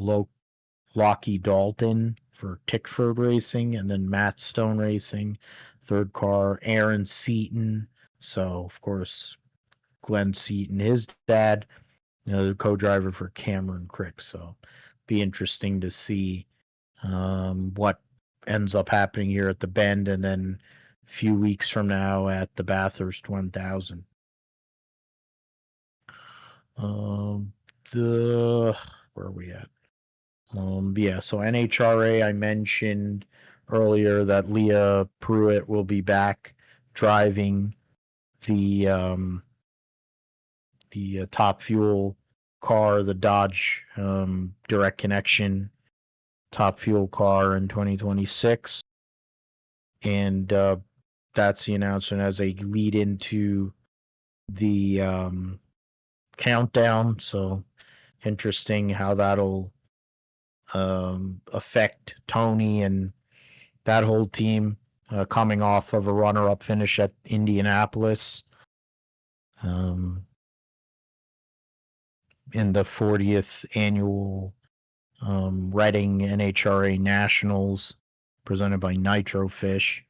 Lockie Dalton for Tickford Racing, and then Matt Stone Racing, third car. Aaron Seaton, so of course Glenn Seaton, his dad, the co-driver for Cameron Crick. So be interesting to see what ends up happening here at the Bend, and then a few weeks from now at the Bathurst 1000. The Where are we at? Yeah, so NHRA, I mentioned earlier that Leah Pruitt will be back driving the Top Fuel car, the Dodge Direct Connection Top Fuel car in 2026, and that's the announcement as a lead into the countdown. So interesting how that'll affect Tony and that whole team, coming off of a runner-up finish at Indianapolis in the 40th annual Reading NHRA Nationals presented by Nitro Fish.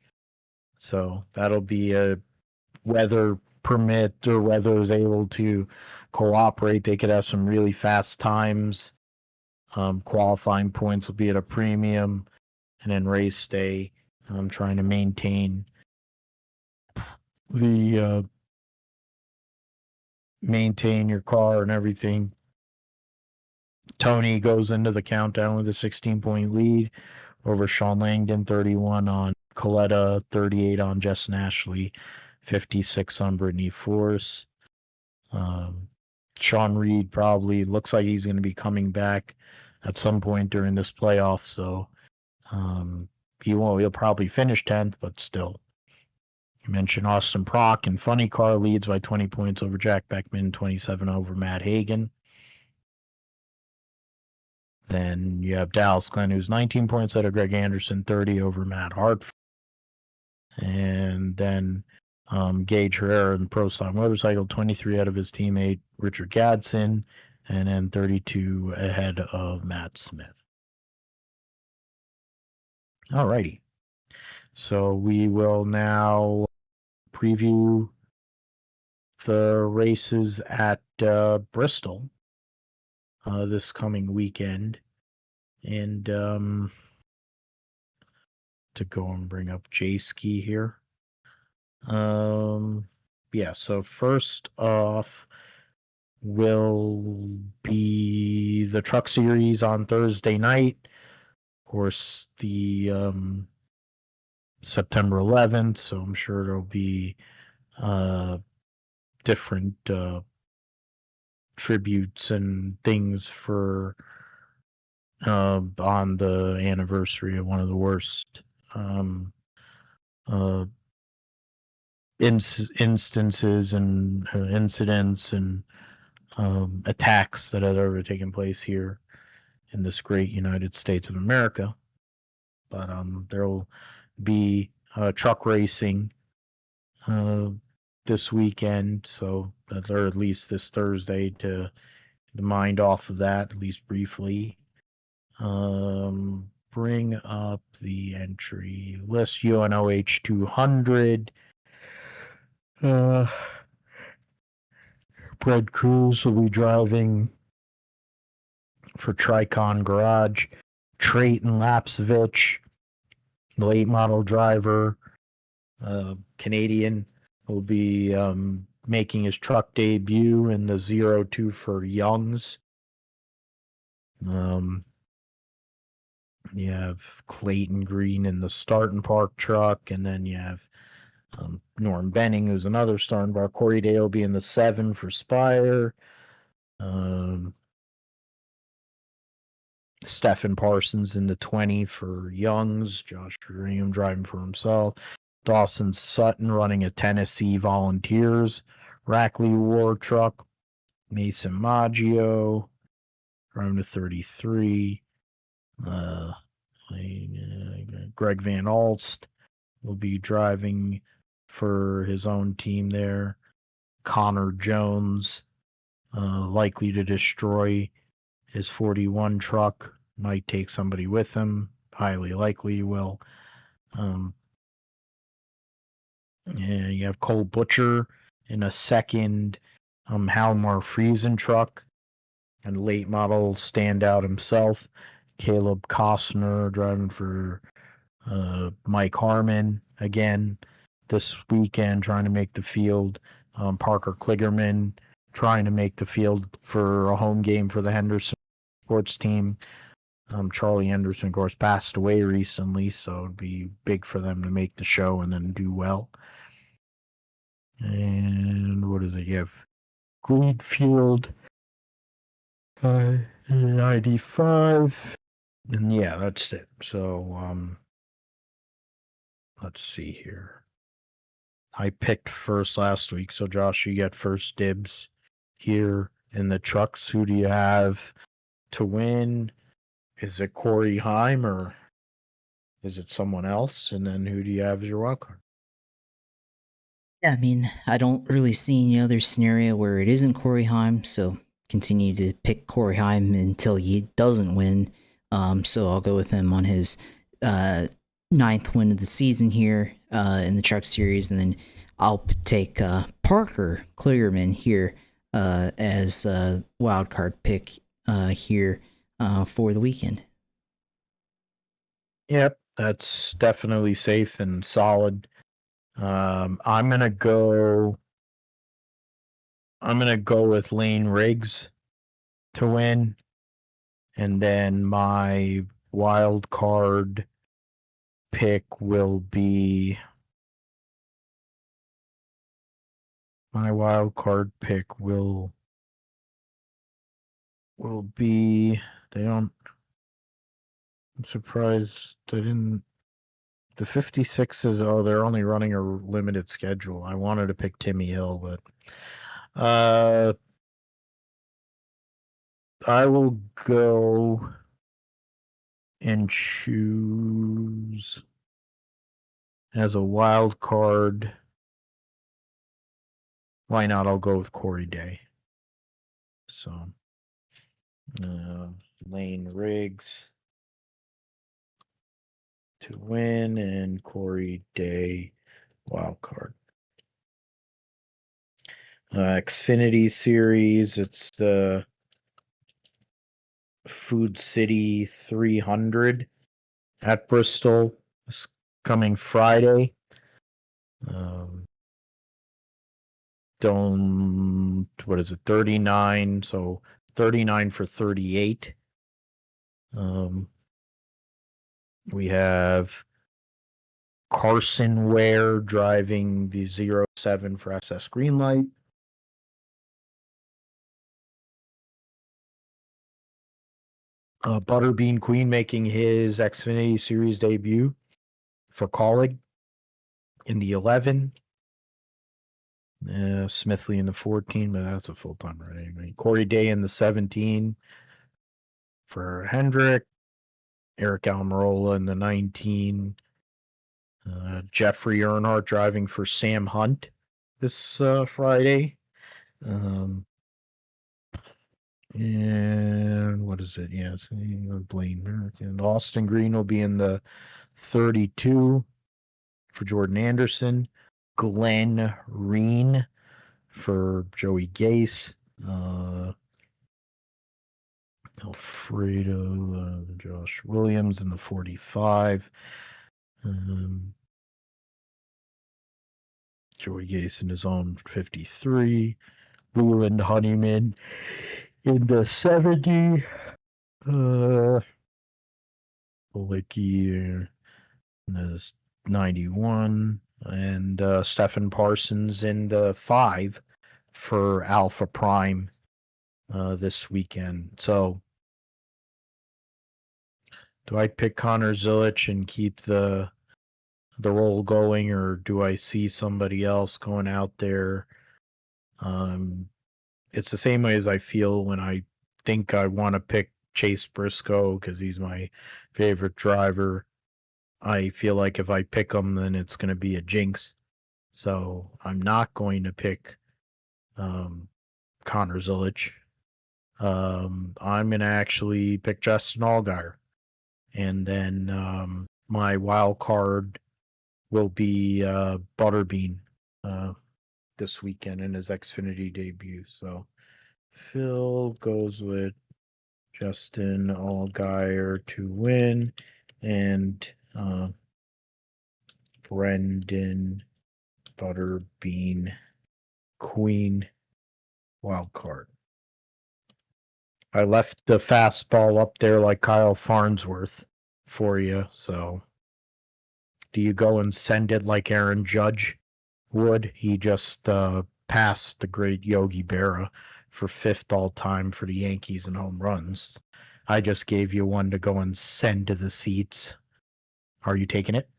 So that'll be a weather permit, or weather is able to cooperate. They could have some really fast times. Qualifying points will be at a premium, and then race day, I'm trying to maintain your car and everything. Tony goes into the countdown with a 16-point lead over Sean Langdon, 31 on Coletta, 38 on Jess Nashley, 56 on Brittany Force. Sean Reed probably looks like he's going to be coming back at some point during this playoff, so he'll probably finish 10th, but still. You mentioned Austin Prock and Funny Car leads by 20 points over Jack Beckman, 27 over Matt Hagan. Then you have Dallas Glenn, who's 19 points out of Greg Anderson, 30 over Matt Hartford. And then Gage Herrera in Pro Stock Motorcycle, 23 out of his teammate Richard Gadsden, and then 32 ahead of Matt Smith. Alrighty. So we will now preview the races at Bristol this coming weekend. And to go and bring up J-Ski here. Yeah, so first off will be the Truck Series on Thursday night. Of course, the September 11th, so I'm sure there'll be different tributes and things for on the anniversary of one of the worst instances and incidents and attacks that have ever taken place here in this great United States of America. But there will be truck racing this weekend, or at least this Thursday, to mind off of that, at least briefly. Bring up the entry list. UNOH 200. Brad Cruz will be driving for Tricon Garage. Trayton Lapsevich, the late model driver, Canadian, will be making his truck debut in the 02 for Youngs. You have Clayton Green in the Starton Park truck, and then you have Norm Benning, who's another Starton Park. Corey Day will be in the 7 for Spire. Stephen Parsons in the 20 for Youngs. Josh Graham driving for himself. Dawson Sutton running a Tennessee Volunteers Rackley War truck. Mason Maggio driving to 33. Greg Van Alst will be driving for his own team there. Connor Jones likely to destroy his 41 truck. Might take somebody with him. Highly likely he will. Yeah, you have Cole Butcher in a second Halmar Friesen truck, and late model standout himself. Caleb Costner driving for Mike Harmon again this weekend, trying to make the field. Parker Kligerman trying to make the field for a home game for the Henderson sports team. Charlie Henderson, of course, passed away recently, so it'd be big for them to make the show and then do well. And what does it give? Greenfield 95. And yeah, that's it. So let's see here. I picked first last week, so Josh, you get first dibs here in the trucks. Who do you have to win? Is it Corey Heim or is it someone else? And then who do you have as your wild card?
Yeah, I mean, I don't really see any other scenario where it isn't Corey Haim, so continue to pick Corey Haim until he doesn't win. So I'll go with him on his ninth win of the season here in the Truck Series, and then I'll take Parker Kligerman here as a wild card pick here for the weekend.
Yep, that's definitely safe and solid. I'm gonna go with Lane Riggs to win, and then my wild card pick will be they don't. I'm surprised they didn't. The 56s, they're only running a limited schedule. I wanted to pick Timmy Hill, but I will go and choose as a wild card. Why not? I'll go with Corey Day. So, Lane Riggs to win and Corey Day wild card. Xfinity series, it's the Food City 300 at Bristol this coming Friday. Don't, what is it, 39? So 39 for 38. We have Carson Ware driving the 07 for SS Greenlight. Butterbean Queen making his Xfinity Series debut for Colleague in the 11. Smithley in the 14, but that's a full-time right anyway. Corey Day in the 17 for Hendrick. Eric Almirola in the 19. Jeffrey Earnhardt driving for Sam Hunt this Friday. And what is it? Yes, Blaine American. Austin Green will be in the 32 for Jordan Anderson. Glenn Reen for Joey Gase. Alfredo, Josh Williams in the 45. Joey Gase in his own 53. Leland Honeyman in the 70. Licky in the 91. And Stephen Parsons in the 5 for Alpha Prime this weekend. So, do I pick Connor Zilisch and keep the roll going, or do I see somebody else going out there? It's the same way as I feel when I think I want to pick Chase Briscoe because he's my favorite driver. I feel like if I pick him, then it's going to be a jinx. So I'm not going to pick Connor Zilisch. I'm gonna actually pick Justin Allgaier, and then my wild card will be Butterbean this weekend in his Xfinity debut. So Phil goes with Justin Allgaier to win, and Brendan Butterbean Queen wild card. I left the fastball up there like Kyle Farnsworth for you. So, do you go and send it like Aaron Judge would? He just passed the great Yogi Berra for fifth all time for the Yankees in home runs. I just gave you one to go and send to the seats. Are you taking it?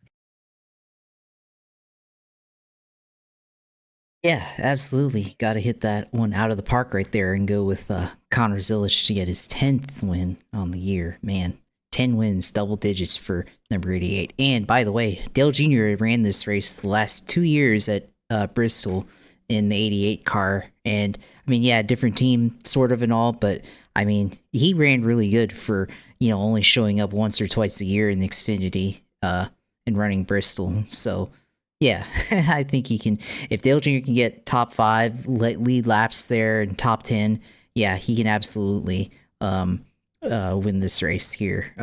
Yeah, absolutely. Got to hit that one out of the park right there and go with Connor Zilisch to get his 10th win on the year. Man, 10 wins, double digits for number 88. And by the way, Dale Jr. ran this race the last 2 years at Bristol in the 88 car. And I mean, yeah, different team sort of and all, but I mean, he ran really good for, only showing up once or twice a year in the Xfinity and running Bristol. So, yeah, I think he can. If Dale Jr. can get top 5 lead laps there and top 10, yeah, he can absolutely win this race here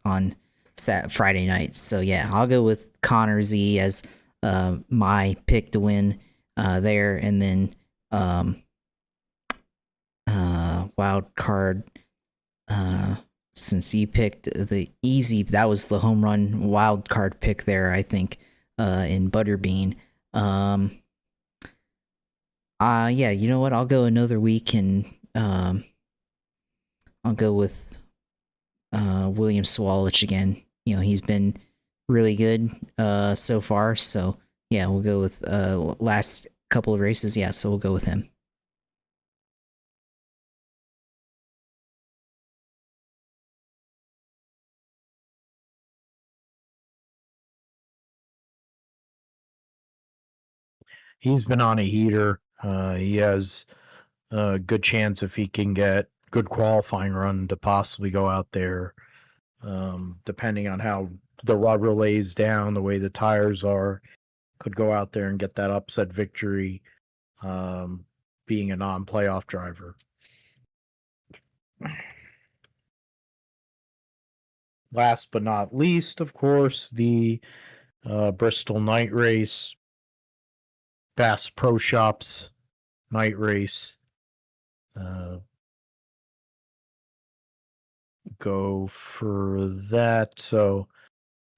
on Friday night. So yeah, I'll go with Connor Z as my pick to win there, and then wild card. Since you picked the easy, that was the home run wild card pick there, I think, in Butterbean. Yeah, you know what? I'll go another week and I'll go with William Sawalich again. He's been really good so far. So yeah, we'll go with last couple of races. Yeah, so we'll go with him.
He's been on a heater. He has a good chance if he can get good qualifying run to possibly go out there. Depending on how the rubber lays down, the way the tires are, could go out there and get that upset victory, being a non-playoff driver. Last but not least, of course, the Bristol night race, Bass Pro Shops night race. Go for that. So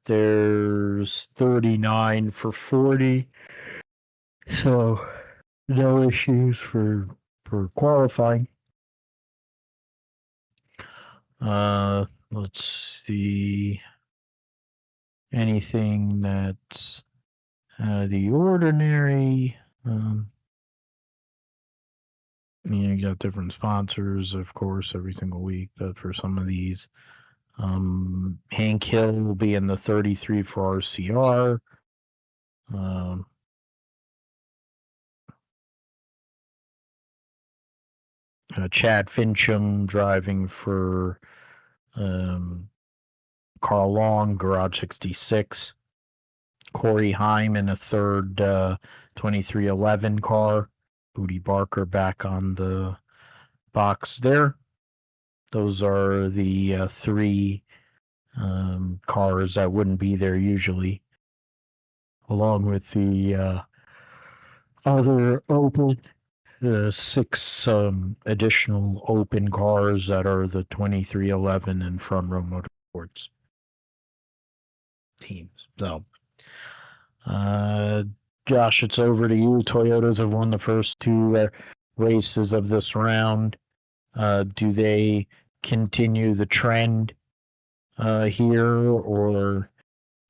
there's 39 for 40. So no issues for qualifying. Let's see. Anything that's the ordinary. You got different sponsors, of course, every single week, but for some of these, Hank Hill will be in the 33 for RCR. Chad Fincham driving for Carl Long, Garage 66. Corey Heim in a third 2311 car. Booty Barker back on the box there. Those are the 3 cars that wouldn't be there usually, along with the other open 6 additional open cars that are the 2311 and Front Row Motorsports teams. So, Josh, it's over to you. Toyotas have won the first 2 races of this round. Do they continue the trend here, or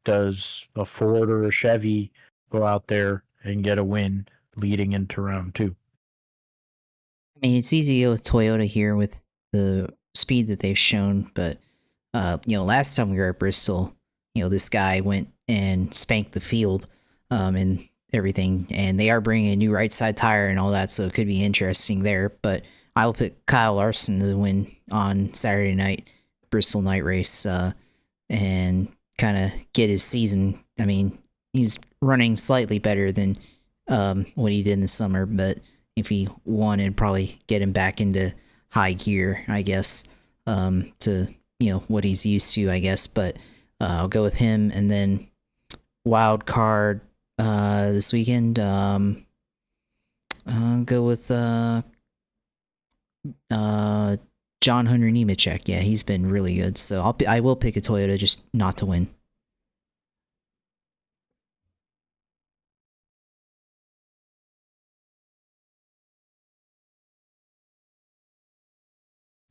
does a Ford or a Chevy go out there and get a win leading into round 2?
I mean, it's easy to go with Toyota here with the speed that they've shown, but last time we were at Bristol, this guy went and spanked the field, and everything, and they are bringing a new right side tire and all that, so it could be interesting there. But I will pick Kyle Larson to win on Saturday night, Bristol night race, and kind of get his season. I mean, he's running slightly better than what he did in the summer, but if he won, it'd probably get him back into high gear, I guess, to what he's used to, I guess. But I'll go with him, and then wild card this weekend. I'll go with John Hunter Nemechek. Yeah, he's been really good. So I will pick a Toyota, just not to win.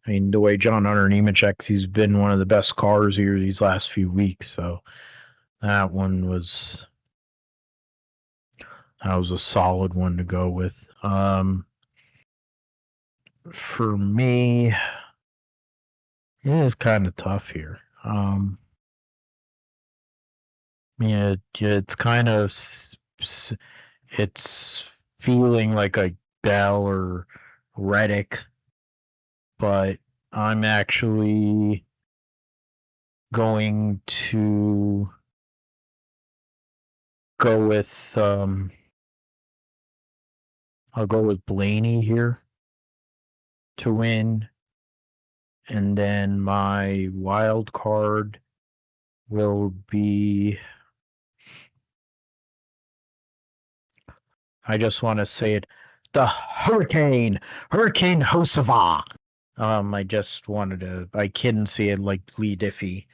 I mean, the way John Hunter Nemechek, he's been one of the best cars here these last few weeks. So that was a solid one to go with. For me, it is kind of tough here. Yeah, it's kind of it's feeling like a Bell or Reddick, but I'm actually going to go with I'll go with Blaney here to win, and then my wild card will be, I just want to say it, the Hurricane Hosava. I just wanted to, I couldn't see it like Lee Diffie,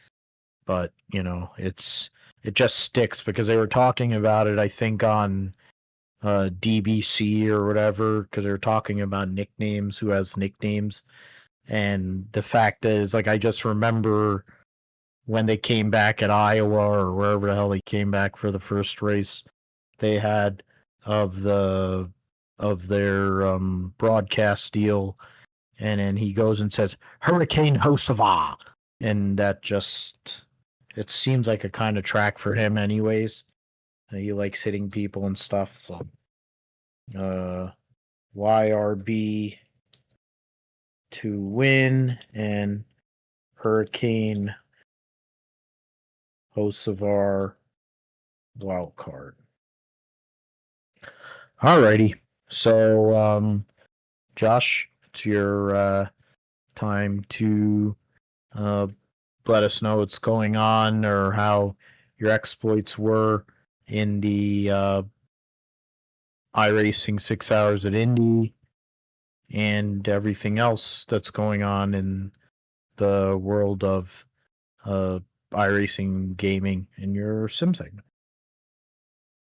but it just sticks because they were talking about it, I think, on DBC or whatever, because they were talking about nicknames, who has nicknames. And the fact is, like, I just remember when they came back at Iowa or wherever the hell they came back for the first race, they had of their broadcast deal, and then he goes and says Hurricane Hosava, and that just, it seems like a kind of track for him anyways. He likes hitting people and stuff, so YRB to win, and Hurricane Hocevar wild card. Alrighty. So Josh, it's your time to let us know what's going on or how your exploits were in the iRacing 6 Hours at Indy and everything else that's going on in the world of iRacing gaming in your sim segment.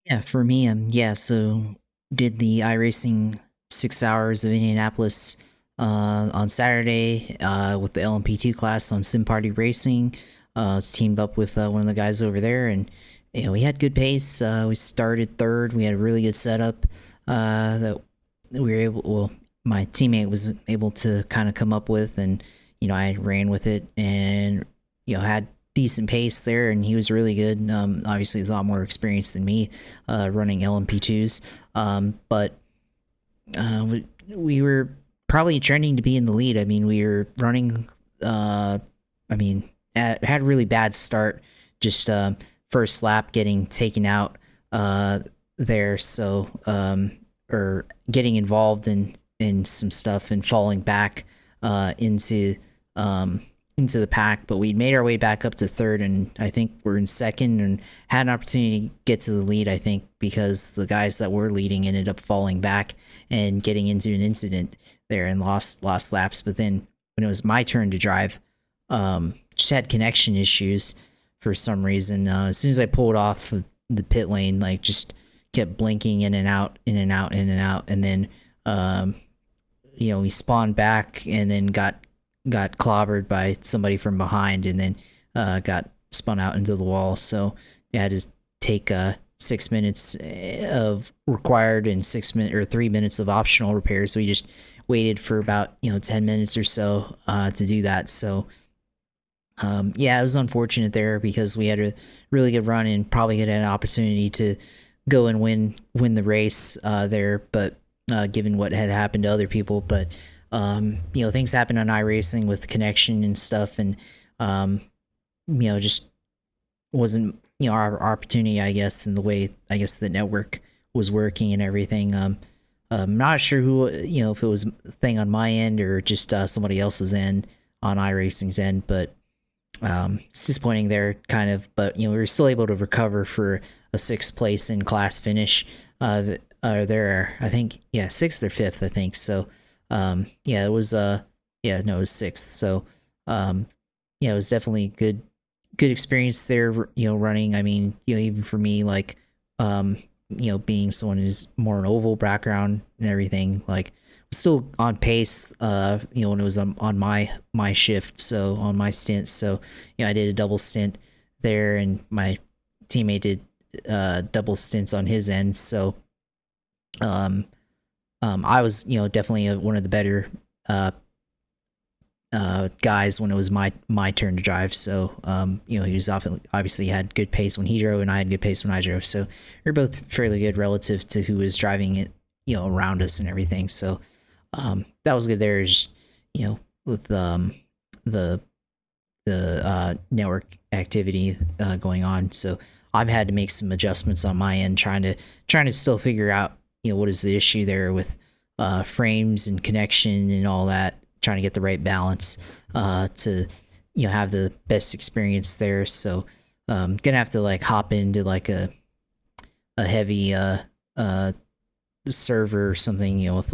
Yeah, for me, so did the iRacing 6 Hours of Indianapolis on Saturday with the LMP2 class on Sim Party Racing. It's teamed up with one of the guys over there, and we had good pace. We started third. We had a really good setup that we were able. Well, my teammate was able to kind of come up with, and I ran with it, and had decent pace there, and he was really good. Obviously, a lot more experience than me running LMP2s, but we were probably trending to be in the lead. I mean, we were running. Had a really bad start. Just first lap getting taken out there, so or getting involved in some stuff and falling back into the pack, but we made our way back up to third, and I think we're in second and had an opportunity to get to the lead, I think, because the guys that were leading ended up falling back and getting into an incident there and lost laps. But then when it was my turn to drive, just had connection issues for some reason. As soon as I pulled off the pit lane, like, just kept blinking in and out, in and out, in and out, and then we spawned back and then got clobbered by somebody from behind, and then got spun out into the wall. So I had to take 6 minutes of required and 3 minutes of optional repairs. So we just waited for about 10 minutes or so to do that. So it was unfortunate there because we had a really good run and probably had an opportunity to go and win the race there, but given what had happened to other people, but things happen on iRacing with connection and stuff, and just wasn't our opportunity, I guess, in the way I guess the network was working and everything. I'm not sure who if it was a thing on my end or just somebody else's end on iRacing's end, but it's disappointing there, kind of. But we were still able to recover for a sixth place in class finish. There, I think, sixth or fifth, I think. So, it was it was sixth. So, it was definitely good experience there. Running. I mean, even for me, like, being someone who's more an oval background and everything, like, still on pace when it was on my shift, so on my stint. So I did a double stint there, and my teammate did double stints on his end. So I was definitely one of the better guys when it was my turn to drive. So he was obviously had good pace when he drove, and I had good pace when I drove. So we are both fairly good relative to who was driving it around us and everything. So that was good. There's with the network activity going on. So I've had to make some adjustments on my end, trying to still figure out what is the issue there with frames and connection and all that, trying to get the right balance to have the best experience there. So gonna have to like hop into like a heavy server or something, with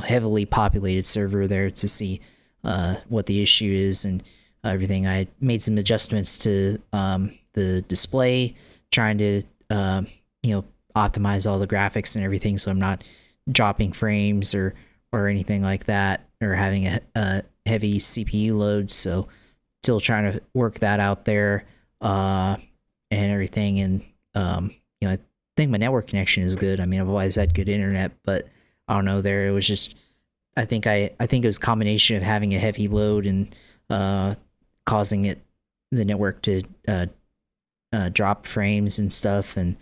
heavily populated server there to see what the issue is and everything. I made some adjustments to the display, trying to optimize all the graphics and everything, so I'm not dropping frames or anything like that, or having a heavy CPU load. So still trying to work that out there and everything. And I think my network connection is good. I mean, I've always had good internet, but I don't know, there it was just, I think it was a combination of having a heavy load and causing the network to drop frames and stuff, and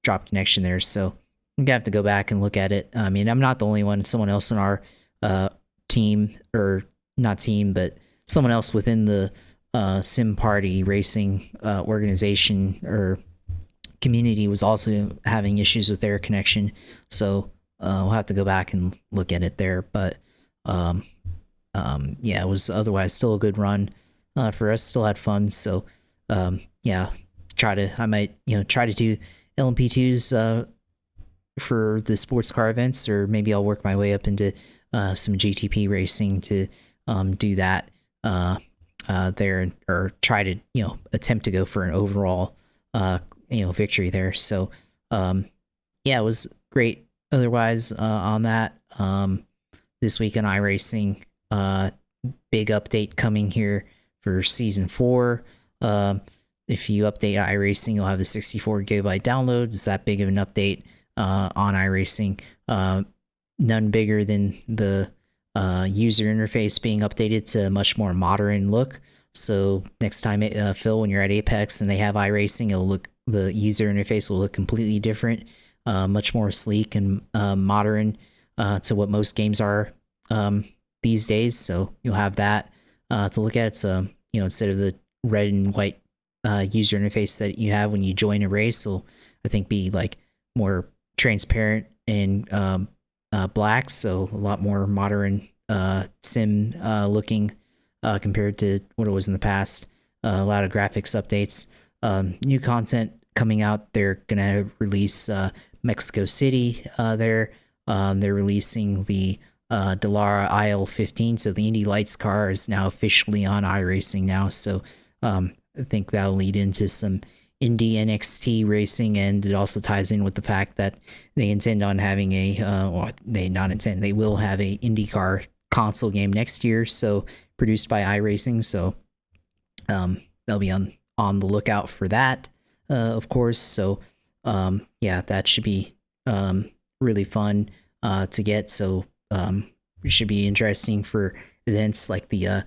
drop connection there. So I'm gonna have to go back and look at it. I mean, I'm not the only one. Someone else in our team, or not team, but someone else within the Sim Party racing organization or community was also having issues with their connection. So we'll have to go back and look at it there. But it was otherwise still a good run for us. Still had fun. So I might try to do LMP2s for the sports car events, or maybe I'll work my way up into some GTP racing to do that there, or try to attempt to go for an overall victory there. So it was great otherwise on that. This week on iRacing, big update coming here for season 4. If you update iRacing, you'll have a 64 gigabyte download. It's that big of an update on iRacing. None bigger than the user interface being updated to a much more modern look. So next time, Phil, when you're at Apex and they have iRacing, the user interface will look completely different, much more sleek and modern to what most games are these days. So you'll have that to look at. So instead of the red and white user interface that you have when you join a race, will I think be like more transparent and black. So a lot more modern sim looking compared to what it was in the past. A lot of graphics updates, new content coming out. They're gonna release Mexico City there. They're releasing the Dallara IL-15, so the Indy Lights car is now officially on iRacing now. So I think that'll lead into some Indy NXT racing, and it also ties in with the fact that they intend on having they will have a IndyCar console game next year, so produced by iRacing. So they'll be on the lookout for that, of course. So that should be really fun to get. So it should be interesting for events like the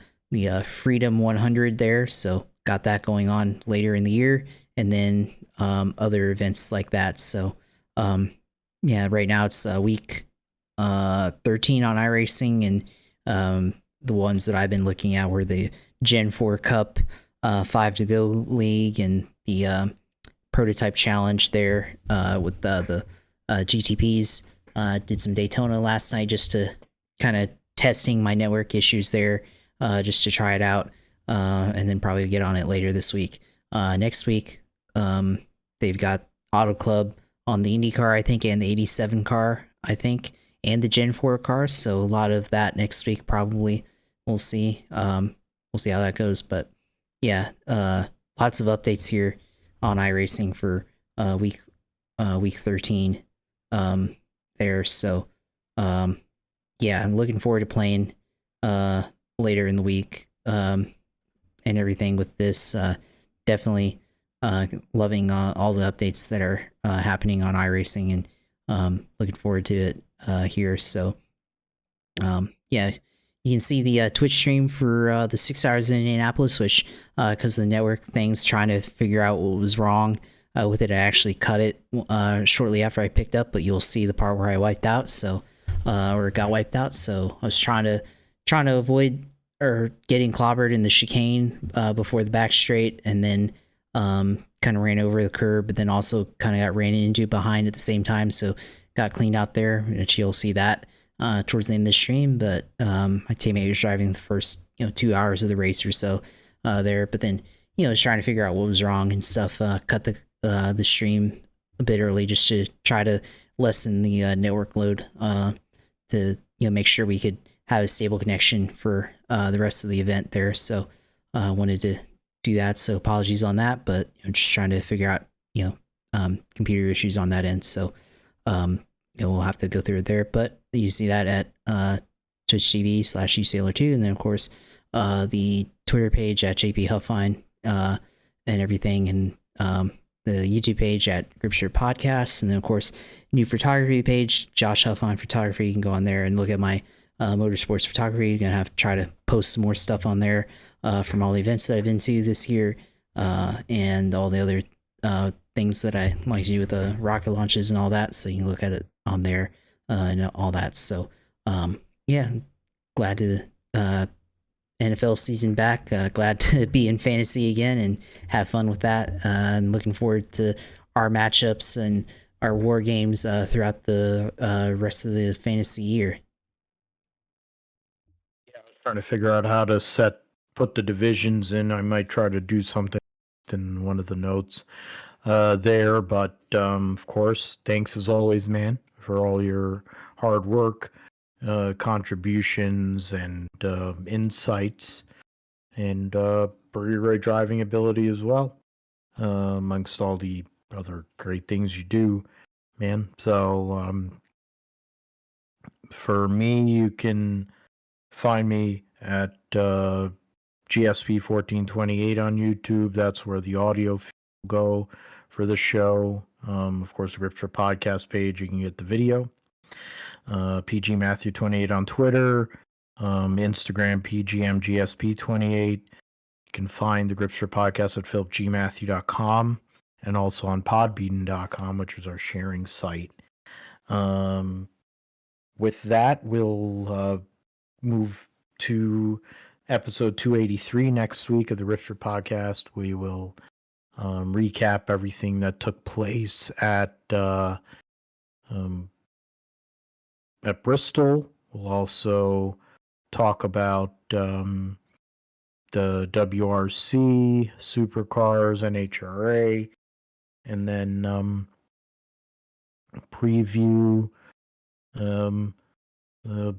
Freedom 100 there. So got that going on later in the year, and then other events like that. So yeah, right now it's week 13 on iRacing, and the ones that I've been looking at were the Gen 4 Cup, 5 to Go League, and the prototype challenge there with the GTPs. Did some Daytona last night just to kind of testing my network issues there, just to try it out, and then probably get on it later this week. Next week, they've got Auto Club on the Indy car, I think, and the 87 car, I think, and the Gen 4 car. So a lot of that next week probably. We'll see. We'll see how that goes. But yeah, lots of updates here on iRacing for week 13 there. So yeah, I'm looking forward to playing later in the week and everything with this. Definitely loving all the updates that are happening on iRacing, and looking forward to it here. So yeah, you can see the Twitch stream for the 6 hours in Indianapolis, which because the network thing's trying to figure out what was wrong with it. I actually cut it shortly after I picked up, but you'll see the part where I wiped out, so or got wiped out. So I was trying to avoid or getting clobbered in the chicane before the back straight, and then kind of ran over the curb, but then also kind of got ran into behind at the same time. So got cleaned out there, and you'll see that towards the end of the stream. But my teammate was driving the first 2 hours of the race or so there, but then was trying to figure out what was wrong and stuff. Cut the stream a bit early just to try to lessen the network load to make sure we could have a stable connection for the rest of the event there. So wanted to do that. So apologies on that, but just trying to figure out computer issues on that end. So we'll have to go through it there. But you see that at Twitch TV/usailor2, and then of course the Twitter page at JP Huffine and everything, and the YouTube page at Gripshire Podcasts, and then of course new photography page, Josh Huffine Photography. You can go on there and look at my motorsports photography. You're gonna have to try to post some more stuff on there from all the events that I've been to this year, and all the other things that I like to do with the rocket launches and all that. So you can look at it on there and all that. So yeah, glad to NFL season back. Glad to be in fantasy again and have fun with that. And looking forward to our matchups and our war games throughout the rest of the fantasy year.
Yeah, I was trying to figure out how to put the divisions in. I might try to do something in one of the notes there, but of course, thanks as always, man, for all your hard work, contributions, and insights, and for your great driving ability as well, amongst all the other great things you do, man. So for me, you can find me at GSP1428 on YouTube. That's where the audio will go for the show. Of course, the Gripster podcast page, you can get the video. PG Matthew 28 on Twitter, Instagram PGMGSP28. You can find the Gripster podcast at philipgmatthew.com and also on podbean.com, which is our sharing site. With that, we'll move to episode 283 next week of the Gripster podcast. We will recap everything that took place at Bristol. We'll also talk about the WRC, Supercars, NHRA, and then preview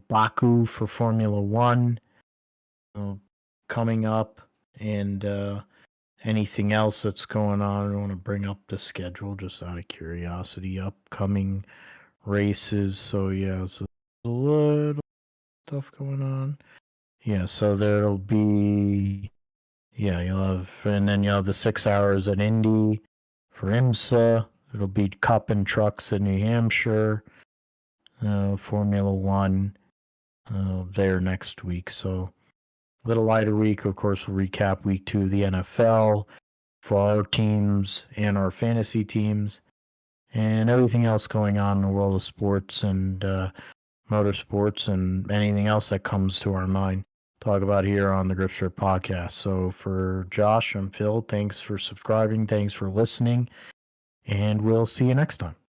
Baku for Formula One coming up, and anything else that's going on. I don't want to bring up the schedule just out of curiosity. Upcoming races. So yeah, so a little stuff going on. Yeah, so there'll be you'll have the 6 hours at Indy for IMSA. It'll be Cup and Trucks in New Hampshire. Formula One there next week. So little lighter week. Of course, we'll recap week 2 of the NFL for our teams and our fantasy teams and everything else going on in the world of sports and motorsports and anything else that comes to our mind. Talk about here on the Grip Strip podcast. So for Josh and Phil, thanks for subscribing. Thanks for listening. And we'll see you next time.